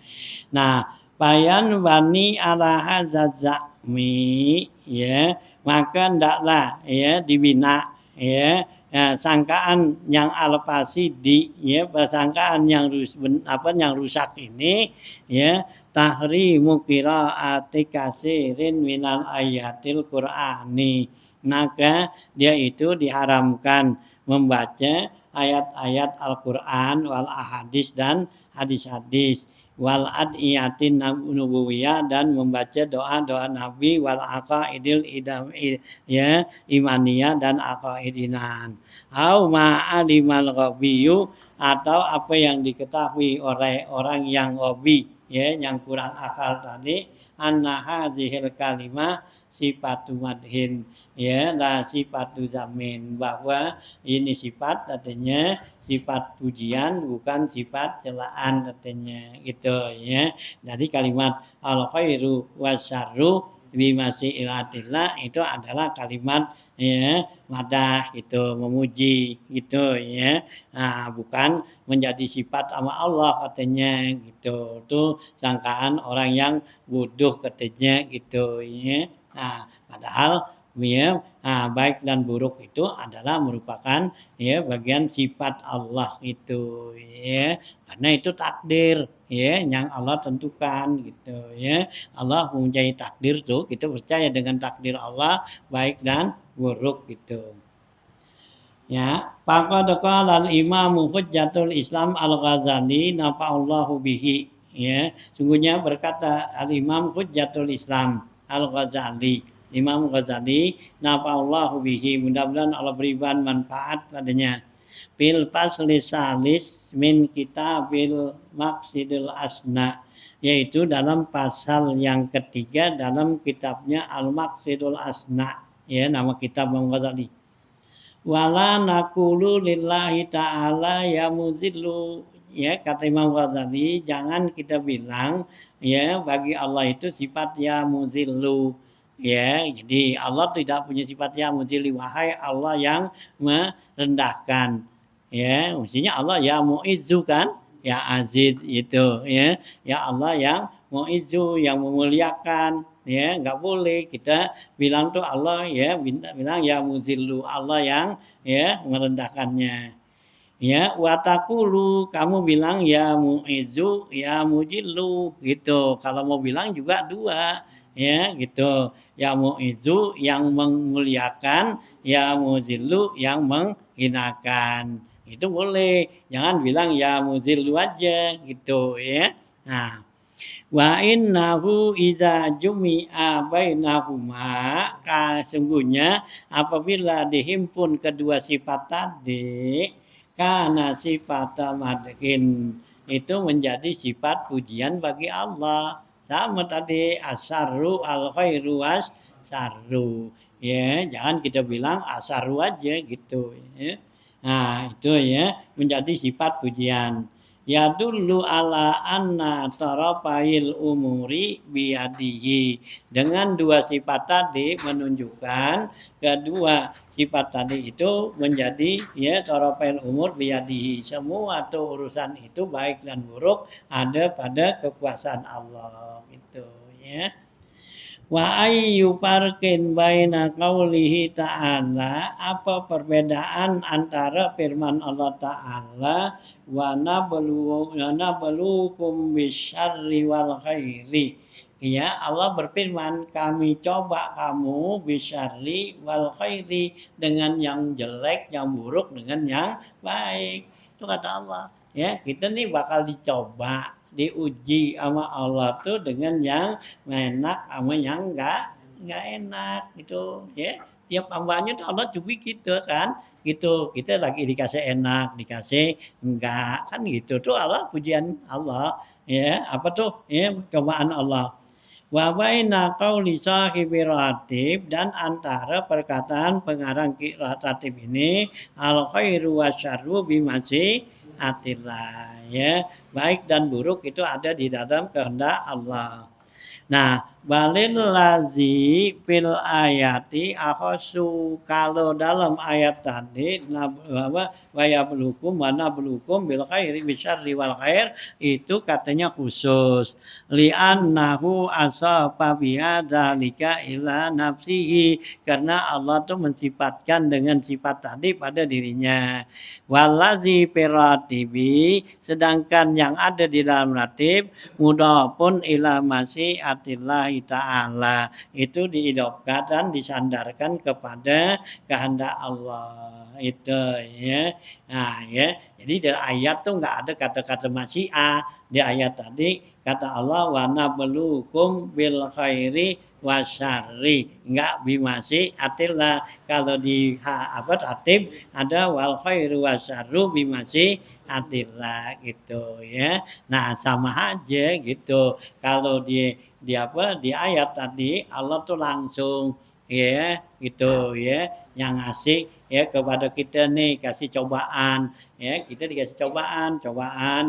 Nah, bayan bani ala hazazami ya maka ndaklah ya dibina ya sangkaan yang alfasidi ya persangkaan yang yang rusak ini ya tahrimu qiraati kasirin minal ayatil qur'ani maka dia itu diharamkan membaca ayat-ayat Al-Qur'an wal ahadis dan hadis-hadis wal adiyatin nubuwiyah dan membaca doa-doa Nabi wal aqaidil idam ya imaniyah dan aqaidinan. Au ma'alimal ghabiyu atau apa yang diketahui oleh orang yang ghabi ya yang kurang akal tadi anna hadhil kalimah sifatu madhin ya la sifatu zamin bahwa ini sifat artinya sifat pujian bukan sifat celaan katanya gitu ya. Jadi kalimat al khairu wasyarru bimasyiatillah itu adalah kalimat ya madah gitu memuji gitu ya. Nah, bukan menjadi sifat sama Allah katanya gitu. Itu sangkaan orang yang bodoh katanya gitu ya. Nah, padahal ya, baik dan buruk itu adalah merupakan ya bagian sifat Allah itu ya karena itu takdir ya yang Allah tentukan gitu ya Allah mempunyai takdir tuh kita percaya dengan takdir Allah baik dan buruk gitu ya faqad qala al-imam hujjatul Islam al-Ghazali nafa'allahu bihi ya sungguhnya berkata al-imam hujjatul Islam al-Ghazali Imam Ghazali nafa'allahu bihi mudah-mudahan Allah berikan manfaat padanya fil fasli salis min kitabil maqsidil asna yaitu dalam pasal yang ketiga dalam kitabnya Al-Maqsidul Asna ya nama kitab Imam Ghazali wala naqulu lillahi ta'ala ya muzillu ya kata Imam Ghazali, jangan kita bilang ya bagi Allah itu sifat ya muzillu. Ya, jadi Allah tidak punya sifat ya muzilli, wahai Allah yang merendahkan. Ya, mestinya Allah ya muizzu kan? Ya aziz itu ya. Ya Allah yang muizzu yang memuliakan. Ya, nggak boleh kita bilang tuh Allah ya bilang ya muzillu, Allah yang ya merendahkannya. Ya, watakulu kamu bilang ya muizu ya mujillu gitu. Kalau mau bilang juga dua ya gitu. Ya muizu yang memuliakan, ya muzillu yang menghinakan. Itu boleh. Jangan bilang ya muzillu aja gitu ya. Nah, wa innahu iza jumi'a bainahuma sesungguhnya apabila dihimpun kedua sifat tadi karena sifat madhin itu menjadi sifat pujian bagi Allah sama tadi asarru al khairu was sarru ya jangan kita bilang asarru aja gitu ya. Nah itu ya menjadi sifat pujian ya dulu ala anna tarafail umuri biyadihi dengan dua sifat tadi menunjukkan kedua sifat tadi itu menjadi ya tarafail umur biyadihi semua tuh urusan itu baik dan buruk ada pada kekuasaan Allah itu ya. Wa ayyu farqin baina qaulihi ta'ala apa perbedaan antara firman Allah Ta'ala wa nabluukum bisyarri wal khairi ya Allah berfirman kami coba kamu bisyarri wal khairi dengan yang jelek yang buruk dengan yang baik itu kata Allah ya kita nih bakal dicoba diuji sama Allah tuh dengan yang enak sama yang enggak enak gitu ya tiap hambanya tuh Allah cubi kita kan gitu kita lagi dikasih enak dikasih enggak kan gitu tuh Allah pujian Allah ya apa tuh ya cobaan Allah wa baina qauli sahibi ratib dan antara perkataan pengarang ratib ini al khairu wasyarru bimasi atillah ya baik dan buruk itu ada di dalam kehendak Allah. Nah, balil lazi fil ayati akhosu kalau dalam ayat tadi waya belukum mana belukum bil khairi bisyarri wal khair itu katanya khusus li'annahu asafa biha dzalika ila nafsihi karena Allah tuh mensifatkan dengan sifat tadi pada dirinya walazi piratibi sedangkan yang ada di dalam ratib mudhafun ila masyiatillahi ta'ala itu diidopkan dan disandarkan kepada kehendak Allah itu ya nah ya jadi dari ayat tuh nggak ada kata-kata masyiah di ayat tadi kata Allah wa nabluukum bil khairi wasyarri enggak bimasi atillah kalau di ratib ada wal khairu wasyarru bimasi atillah gitu ya nah sama aja gitu kalau di ayat tadi Allah tuh langsung ya gitu ya yang ngasih ya kepada kita nih kasih cobaan ya kita dikasih cobaan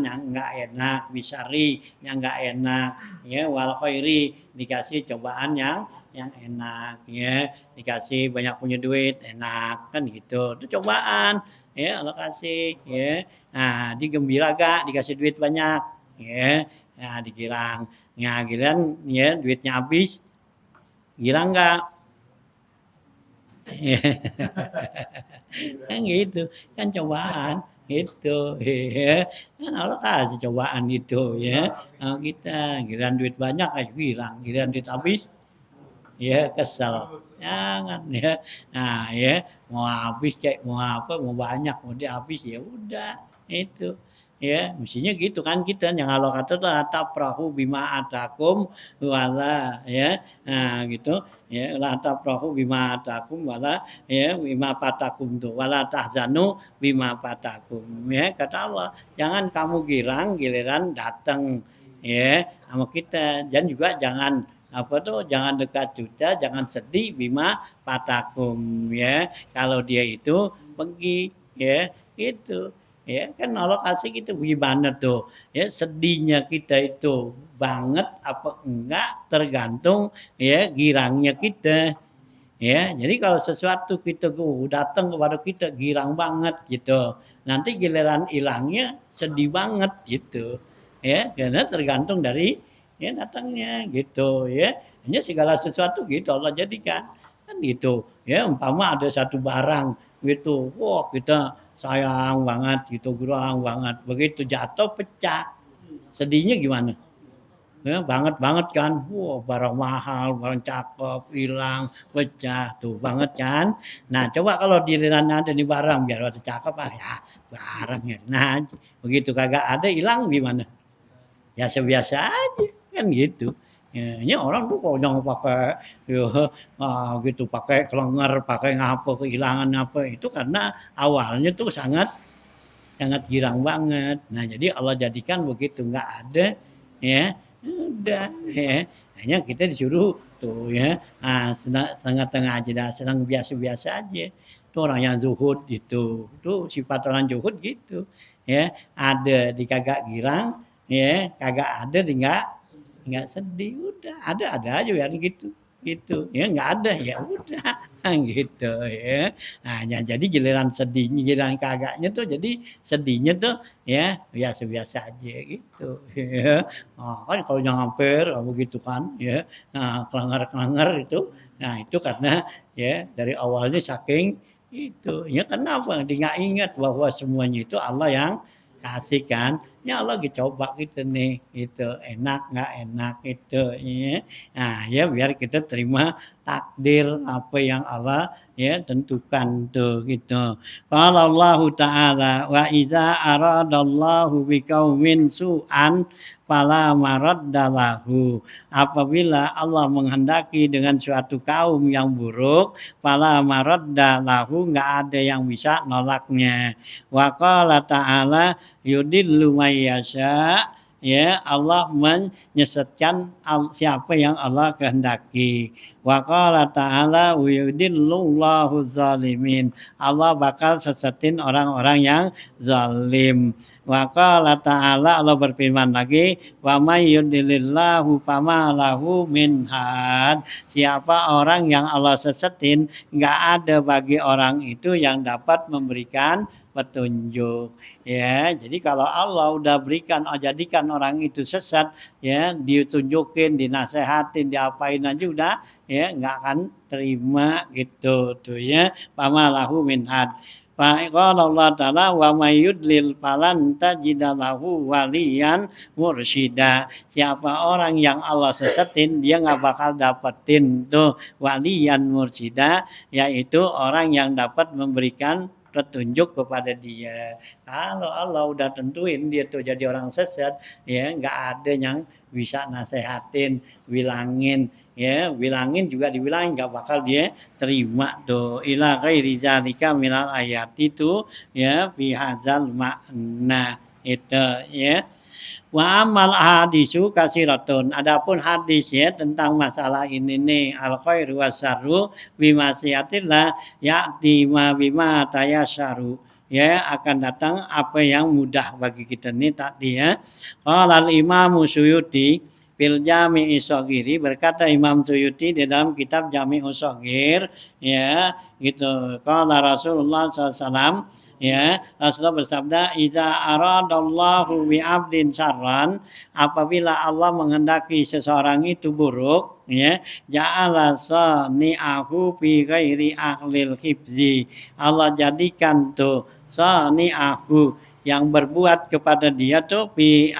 yang enggak enak bisari yang enggak enak ya wal khairi dikasih cobaan yang enak ya dikasih banyak punya duit enak kan gitu itu cobaan ya Allah kasih ya nah digembira gak dikasih duit banyak ya nah digilang nah gilang ya duitnya habis girang enggak kan gitu kan cobaan itu ya kan Allah kasih cobaan itu ya nah, kita giliran duit banyak aja hilang giliran duit habis ya kesel jangan ya nah ya mau habis kayak mau apa mau banyak mau dia habis ya udah itu ya mestinya gitu kan kita yang Allah kata la perahu bima atakum wala ya nah gitu ya la perahu bima atakum wala ya bima patakum tuh wala tahzanu bima patakum ya kata Allah jangan kamu girang giliran datang ya sama kita dan juga jangan apa tuh jangan dekat juta jangan sedih bima patakum ya kalau dia itu pergi ya itu Ya kan Allah kasih kita gimana tuh, ya sedihnya kita itu banget apa enggak tergantung ya girangnya kita. Ya, jadi kalau sesuatu kita datang kepada kita girang banget gitu. Nanti giliran hilangnya sedih banget gitu. Ya, karena tergantung dari ya datangnya gitu ya. Hanya segala sesuatu gitu Allah jadikan. Kan gitu. Ya, umpama ada satu barang gitu. Wah, kita sayang banget gitu, girang banget. Begitu jatuh pecah. Sedihnya gimana? Ya, banget banget kan, wah barang mahal, barang cakep, hilang, pecah, tuh banget kan. Nah coba kalau giliran ada di barang biar ada cakep ya barangnya. Nah begitu kagak ada hilang gimana? Ya biasa aja kan gitu. Ya, ini orang tuh kalau jangan pakai ya, gitu pakai kelenger, pakai ngapa kehilangan apa itu karena awalnya tuh sangat sangat girang banget. Nah, jadi Allah jadikan begitu nggak ada, ya udah, ya. Hanya kita disuruh tuh ya, setengah-tengah aja dah, senang biasa-biasa aja. Itu orang yang zuhud itu sifat orang zuhud gitu, ya. Ada di kagak girang, ya, kagak ada di nggak sedih, udah ada aja biar gitu, gitu. Ya nggak ada, ya udah, gitu ya. Nah, jadi giliran sedihnya, giliran kagaknya tuh jadi sedihnya tuh ya biasa-biasa aja gitu ya. Oh, kan kalau yang hampir begitu kan ya. Nah, kelanggar-kelanggar itu nah itu karena ya dari awalnya saking itu ya kenapa dia nggak ingat bahwa semuanya itu Allah yang kasih kan ya Allah dicoba gitu nih itu enak nggak enak itu ya nah ya biar kita terima takdir apa yang Allah ya tentukan tuh gitu. Qala Allah Ta'ala wa iza aradallahu biqaumin su'an fala maraddalahu. Apabila Allah menghendaki dengan suatu kaum yang buruk, fala maraddalahu enggak ada yang bisa nolaknya. Wa qala ta'ala yudillu may yasha ya Allah menyesatkan siapa yang Allah kehendaki. Wa qala ta'ala wa yudillullahu zalimin. Allah bakal sesatin orang-orang yang zalim. Wa qala ta'ala Allah berfirman lagi wa may yudlilillahu fama lahu min had. Siapa orang yang Allah sesatin enggak ada bagi orang itu yang dapat memberikan petunjuk ya jadi kalau Allah udah berikan jadikan orang itu sesat ya ditunjukin dinasehatin diapain aja udah ya nggak akan terima gitu tuh ya pamalahu min had qala Allah taala wa may yudlil falan tajidalahu waliyan mursyida siapa orang yang Allah sesatin dia nggak bakal dapetin tuh waliyan mursyida yaitu orang yang dapat memberikan petunjuk kepada dia. Kalau Allah udah tentuin dia tuh jadi orang sesat, ya nggak ada yang bisa nasehatin, bilangin, ya bilangin juga dibilangin nggak bakal dia terima tuh. Ila ghairi zalika minal ayat itu ya fi hadzal makna itu ya. Wa amal hadisu kasiratun. Adapun hadis ya tentang masalah ini nih al khairu wasarru bimasiatillah ya'ti ma bima tayassaru. Ya akan datang apa yang mudah bagi kita nih tadi ya. Qala al Imam Suyuti fil Jami' Shaghiri berkata Imam Suyuti di dalam kitab Jami' Shaghir ya gitu. Qala Rasulullah SAW ya Rasulullah bersabda iza aradallahu bi abdin syarran apabila Allah menghendaki seseorang itu buruk ya ja'ala sani'ahu fi ghairi ahlil hifzi Allah jadikan tuh sani'ahu yang berbuat kepada dia tuh fi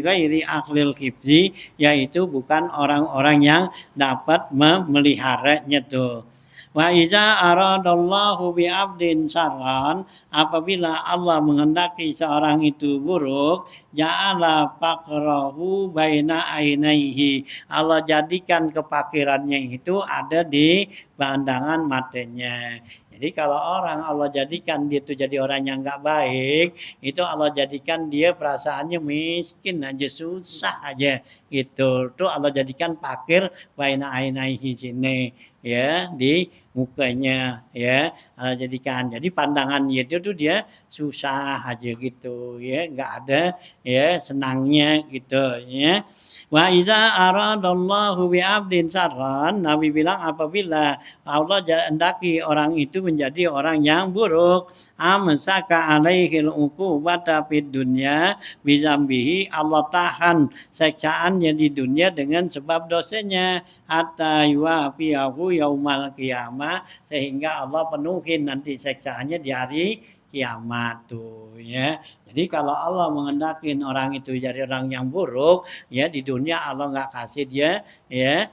ghairi ahlil hifzi yaitu bukan orang-orang yang dapat memeliharanya tuh. Wa iza aradallahu bi abdin syarran apabila Allah menghendaki seorang itu buruk ja'ala faqrahu baina ainaihi Allah jadikan kepakirannya itu ada di pandangan matanya. Jadi kalau orang Allah jadikan dia itu jadi orang yang enggak baik, itu Allah jadikan dia perasaannya miskin aja susah aja gitu. Tuh Allah jadikan fakir baina ainaihi sini ya di mukanya ya Allah jadikan. Jadi pandangan itu tuh dia susah aja gitu ya, nggak ada ya senangnya gitu ya. Wa iza aradallahu bi 'abdin syarran, Nabi bilang apabila Allah hendaki orang itu menjadi orang yang buruk, amsaka alaihil uqubata fid dunya bizambihi, Allah tahan siksaannya di dunia dengan sebab dosanya hatta yuafiyahu yaumal qiyamah, sehingga Allah penuhin nanti siksaannya di hari kiamat tuh ya. Jadi kalau Allah menghendaki orang itu jadi orang yang buruk ya, di dunia Allah nggak kasih dia ya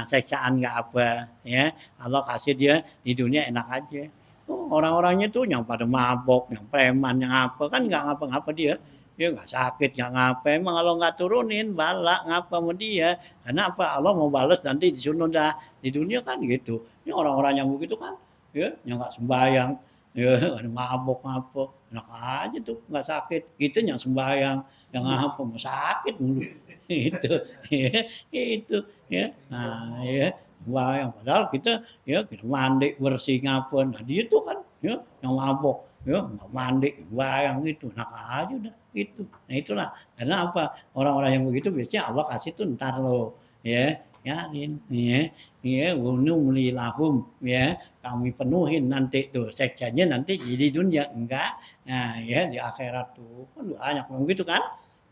siksaan nggak apa ya, Allah kasih dia di dunia enak aja. Orang-orangnya tuh yang pada mabok, yang preman, yang apa kan nggak ngapa-ngapa dia. Dia nggak sakit, nggak ngapa. Emang kalau nggak turunin bala ngapa sama dia. Karena apa? Allah mau balas nanti di sana dah. Di dunia kan gitu. Ini orang-orang yang begitu kan, ya, yang nggak sembahyang, ya, ada mabok ngapa, enak aja tuh nggak sakit. Kita yang sembahyang, yang ngapa mau sakit mulu. Itu, ya, itu, ya. Nah, ya. Sembahyang. Padahal kita mandi bersih ngapa. Nah dia tuh kan ya yang mabok ya nggak mandi sembahyang itu enak aja udah itu. Nah itulah karena apa orang-orang yang begitu biasanya Allah kasih tuh ntar lo ya yakin ya gunung lahum ya kami penuhin nanti tuh seksanya nanti jadi dunia enggak nah ya di akhirat tuh kan banyak yang begitu kan.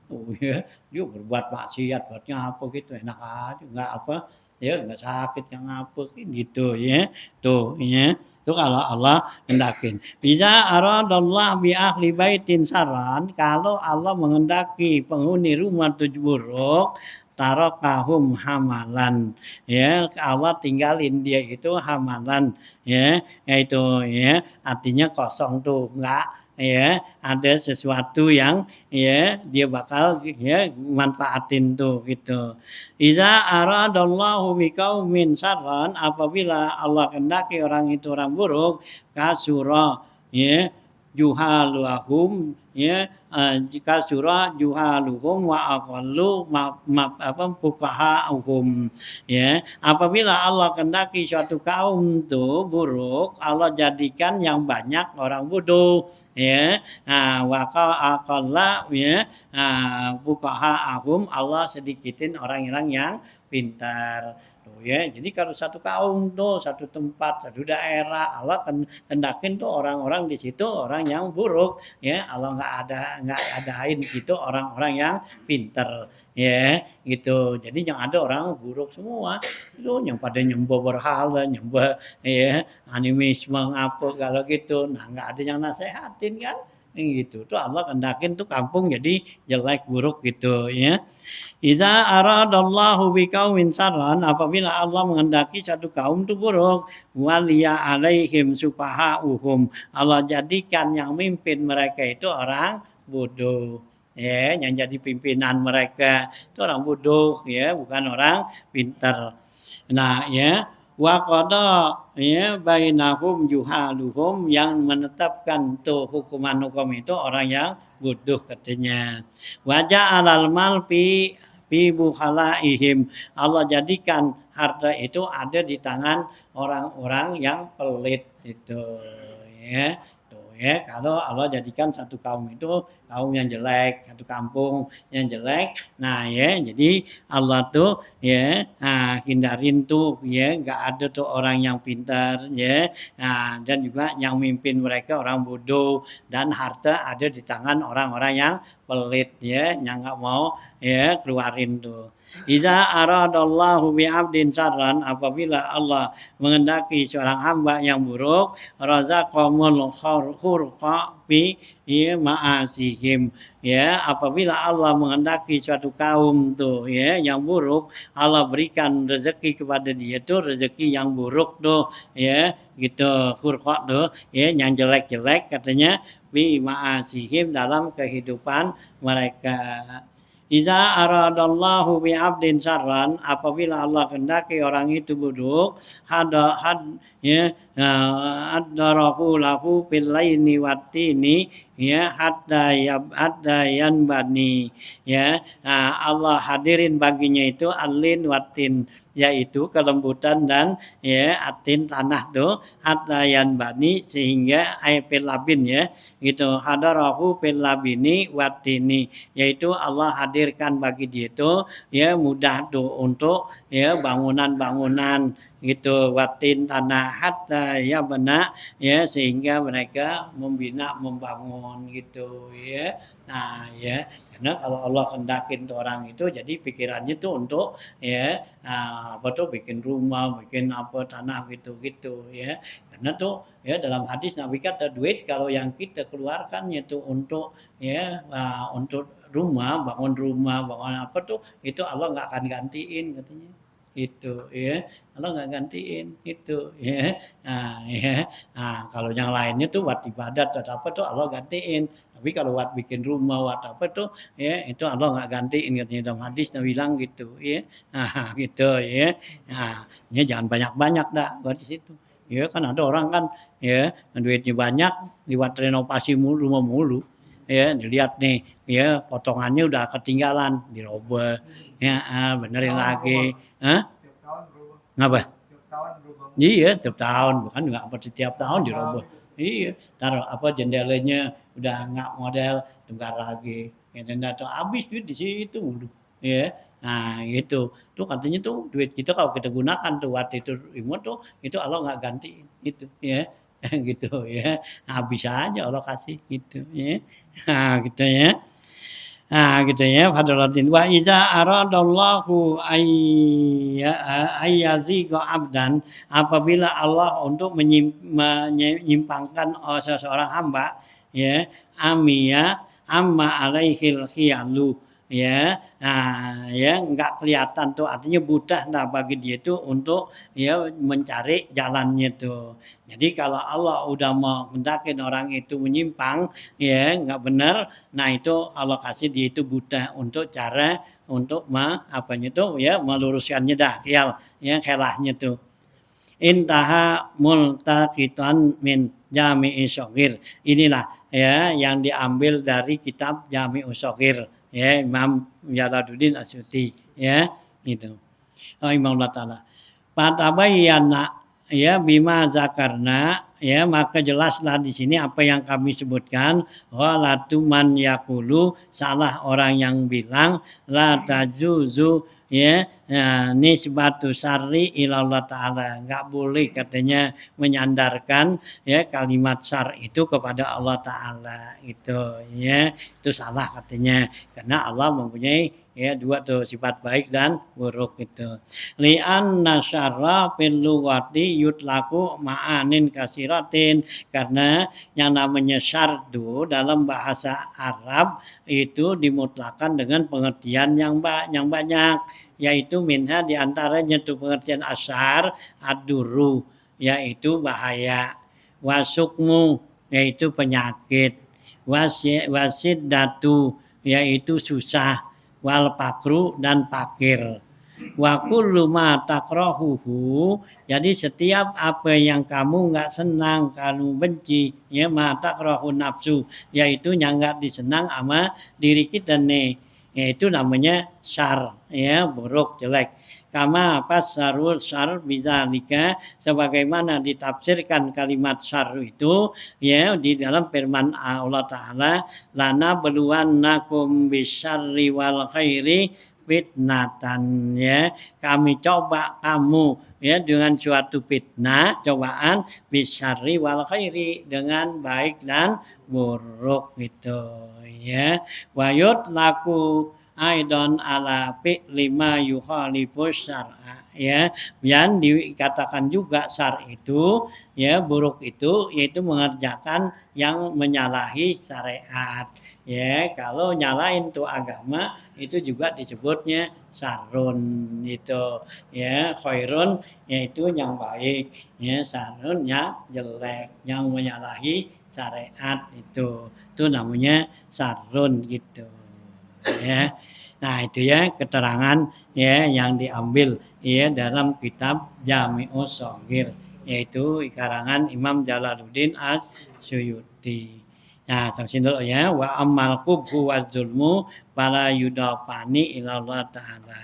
Oh ya, dia berbuat maksiat buatnya apa gitu enak aja nggak apa ya nggak sakit yang apa gitu ya tuh ya itu kalau Allah hendakin bisa aradallah bi ahli baitin saran kalau Allah menghendaki penghuni rumah tujuh buruk tarokahum hamalan ya Allah tinggalin dia itu hamalan ya yaitu ya artinya kosong tuh enggak ya ada sesuatu yang ya dia bakal ya manfaatin tuh gitu. Iza aradallahu biqaumin syarran apabila Allah kehendaki orang itu orang buruk kasura ya juhaluhum ya jika surah juhaluhum wa aqallu fuqahahum ya apabila Allah kehendaki suatu kaum itu buruk Allah jadikan yang banyak orang bodoh ya wa aqalla ya fuqahahum Allah sedikitin orang-orang yang pintar tuh ya jadi kalau satu kaum tuh satu tempat satu daerah Allah hendakin tuh orang-orang di situ orang yang buruk ya Allah nggak adain di situ orang-orang yang pintar ya gitu jadi yang ada orang buruk semua itu yang pada nyembah berhala nyembah ya animisme apa kalau gitu nah nggak ada yang nasehatin kan gitu tuh Allah kendakin tuh kampung jadi jelek buruk gitu ya. Iza aradallahu biqaumin syarran apabila Allah menghendaki satu kaum itu buruk waliya alaihim supahauhum Allah jadikan yang mimpin mereka itu orang bodoh ya yang jadi pimpinan mereka itu orang bodoh ya bukan orang pintar. Nah ya wa qada ya bainahum juhaluhum yang menetapkan tuh hukuman-hukum itu orang yang bodoh katanya. Wajah alal mal fi bukhalaihim Allah jadikan harta itu ada di tangan orang-orang yang pelit itu ya tuh ya kalau Allah jadikan satu kaum itu kaum yang jelek satu kampung yang jelek nah ya jadi Allah tuh ya hindarin tuh ya nggak ada tuh orang yang pintar ya dan juga yang mimpin mereka orang bodoh dan harta ada di tangan orang-orang yang pelit ya yang nggak mau ya keluarin tuh. Iza aradallahu bi 'abdin syarran apabila Allah menghendaki seorang hamba yang buruk razaqamul khurqa fi ma'asihim ya apabila Allah menghendaki suatu kaum tuh ya yang buruk Allah berikan rezeki kepada dia tuh rezeki yang buruk tuh ya gitu khurqa tuh ya yang jelek-jelek katanya bi ma'asihim dalam kehidupan mereka. Iza aradallahu bi 'abdin syarran apabila Allah kehendaki orang itu buruk ya ad-daraku lahu fil laini wattini ya hatta yanbani ya Allah hadirin baginya itu alin watin yaitu kelembutan dan ya atin tanah tuh hatta yanbani sehingga fil labin ya gitu hadarahu fil labini watini yaitu Allah hadirkan bagi dia itu ya mudah tuh untuk ya bangunan-bangunan gitu watin tanah hatta ya benak ya sehingga mereka membangun gitu ya. Nah ya karena kalau Allah kendakin tuh orang itu jadi pikirannya tuh untuk ya apa tuh bikin rumah bikin apa tanah gitu ya karena tuh ya dalam hadis Nabi kata duit kalau yang kita keluarkannya tuh untuk ya untuk bangun apa tuh itu Allah nggak akan gantiin katanya itu ya Allah nggak gantiin itu ya ya kalau yang lainnya tuh buat ibadat atau apa tuh Allah gantiin tapi kalau buat bikin rumah buat apa tuh ya itu Allah nggak gantiin katanya dalam hadis Nabi bilang gitu ya gitu ya ini jangan banyak-banyak dah buat di situ ya kan ada orang kan ya duitnya banyak lewat renovasi rumah mulu ya dilihat nih ya potongannya udah ketinggalan diroboh ya benerin lagi hah ngapa iya tiap tahun bukan nggak apa setiap tahun diroboh iya taruh apa jendelanya udah nggak model tukar lagi ya dan atau habis duit di situ mulu ya nah itu tuh katanya tuh duit kita kalau kita gunakan tuh waktu itu remote tuh itu Allah nggak ganti itu ya gitu ya habis aja Allah kasih gitu ya nah gitu ya gitu ya hadratin wa iza aradallahu ayyaziqa abdan apabila Allah untuk menyimpangkan seseorang hamba ya amma alaihil khiyalu ya ya enggak kelihatan tuh artinya buta nah bagi dia itu untuk ya mencari jalannya tuh jadi kalau Allah udah mau mendakin orang itu menyimpang ya enggak benar nah itu Allah kasih dia itu buta untuk cara untuk apanya tuh ya meluruskannya dah khilahnya tuh intaha multaqitan min Jami'i Shaghir inilah ya yang diambil dari kitab Jami'us Shaghir ya Imam Jalaluddin Asyuti ya itu Imam Allah Ta'ala fatabayyana ya bima zakarna ya maka jelaslah di sini apa yang kami sebutkan ghalatu man yaqulu salah orang yang bilang la tajuzu ya nisbatu syarri ila Allah Ta'ala enggak boleh katanya menyandarkan ya kalimat syar itu kepada Allah Ta'ala itu ya itu salah katanya karena Allah mempunyai ya dua tuh sifat baik dan buruk itu li'anna syarra fil lughati yutlaku ma'anin kasiratin karena yang namanya syardu dalam bahasa Arab itu dimutlakan dengan pengertian yang banyak yaitu minha diantaranya itu pengertian asyar ad-duru yaitu bahaya wasukmu yaitu penyakit wasid datu yaitu susah wal pakru dan pakir wa kullu ma takrahuhu jadi setiap apa yang kamu enggak senang kamu benci ya ma takrahu nafsu yaitu yang enggak disenang sama diri kita nih yaitu namanya syar ya buruk jelek kama pasarul syar bidzalika sebagaimana ditafsirkan kalimat syar itu ya di dalam firman Allah Ta'ala lana beluannakum bisyarri wal khairi fitnatan ya kami coba kamu ya dengan suatu fitnah cobaan bisyarri wal khairi dengan baik dan buruk gitu ya wayut laku aidon ala fi'li ma yukhalifus syar'a ya yang dikatakan juga syar itu ya buruk itu yaitu mengerjakan yang menyalahi syariat ya kalau nyalain tuh agama itu juga disebutnya sarun itu ya khairun yaitu yang baik ya sarun yang jelek yang menyalahi syariat itu namanya sarun gitu ya nah itu ya keterangan ya yang diambil ya dalam kitab Jami'us Shaghir yaitu karangan Imam Jalaluddin As-Suyuti. Nah, sampai dulu ya. Wa amal kubhu wa zulmu fala yudafani ilallah ta'ala.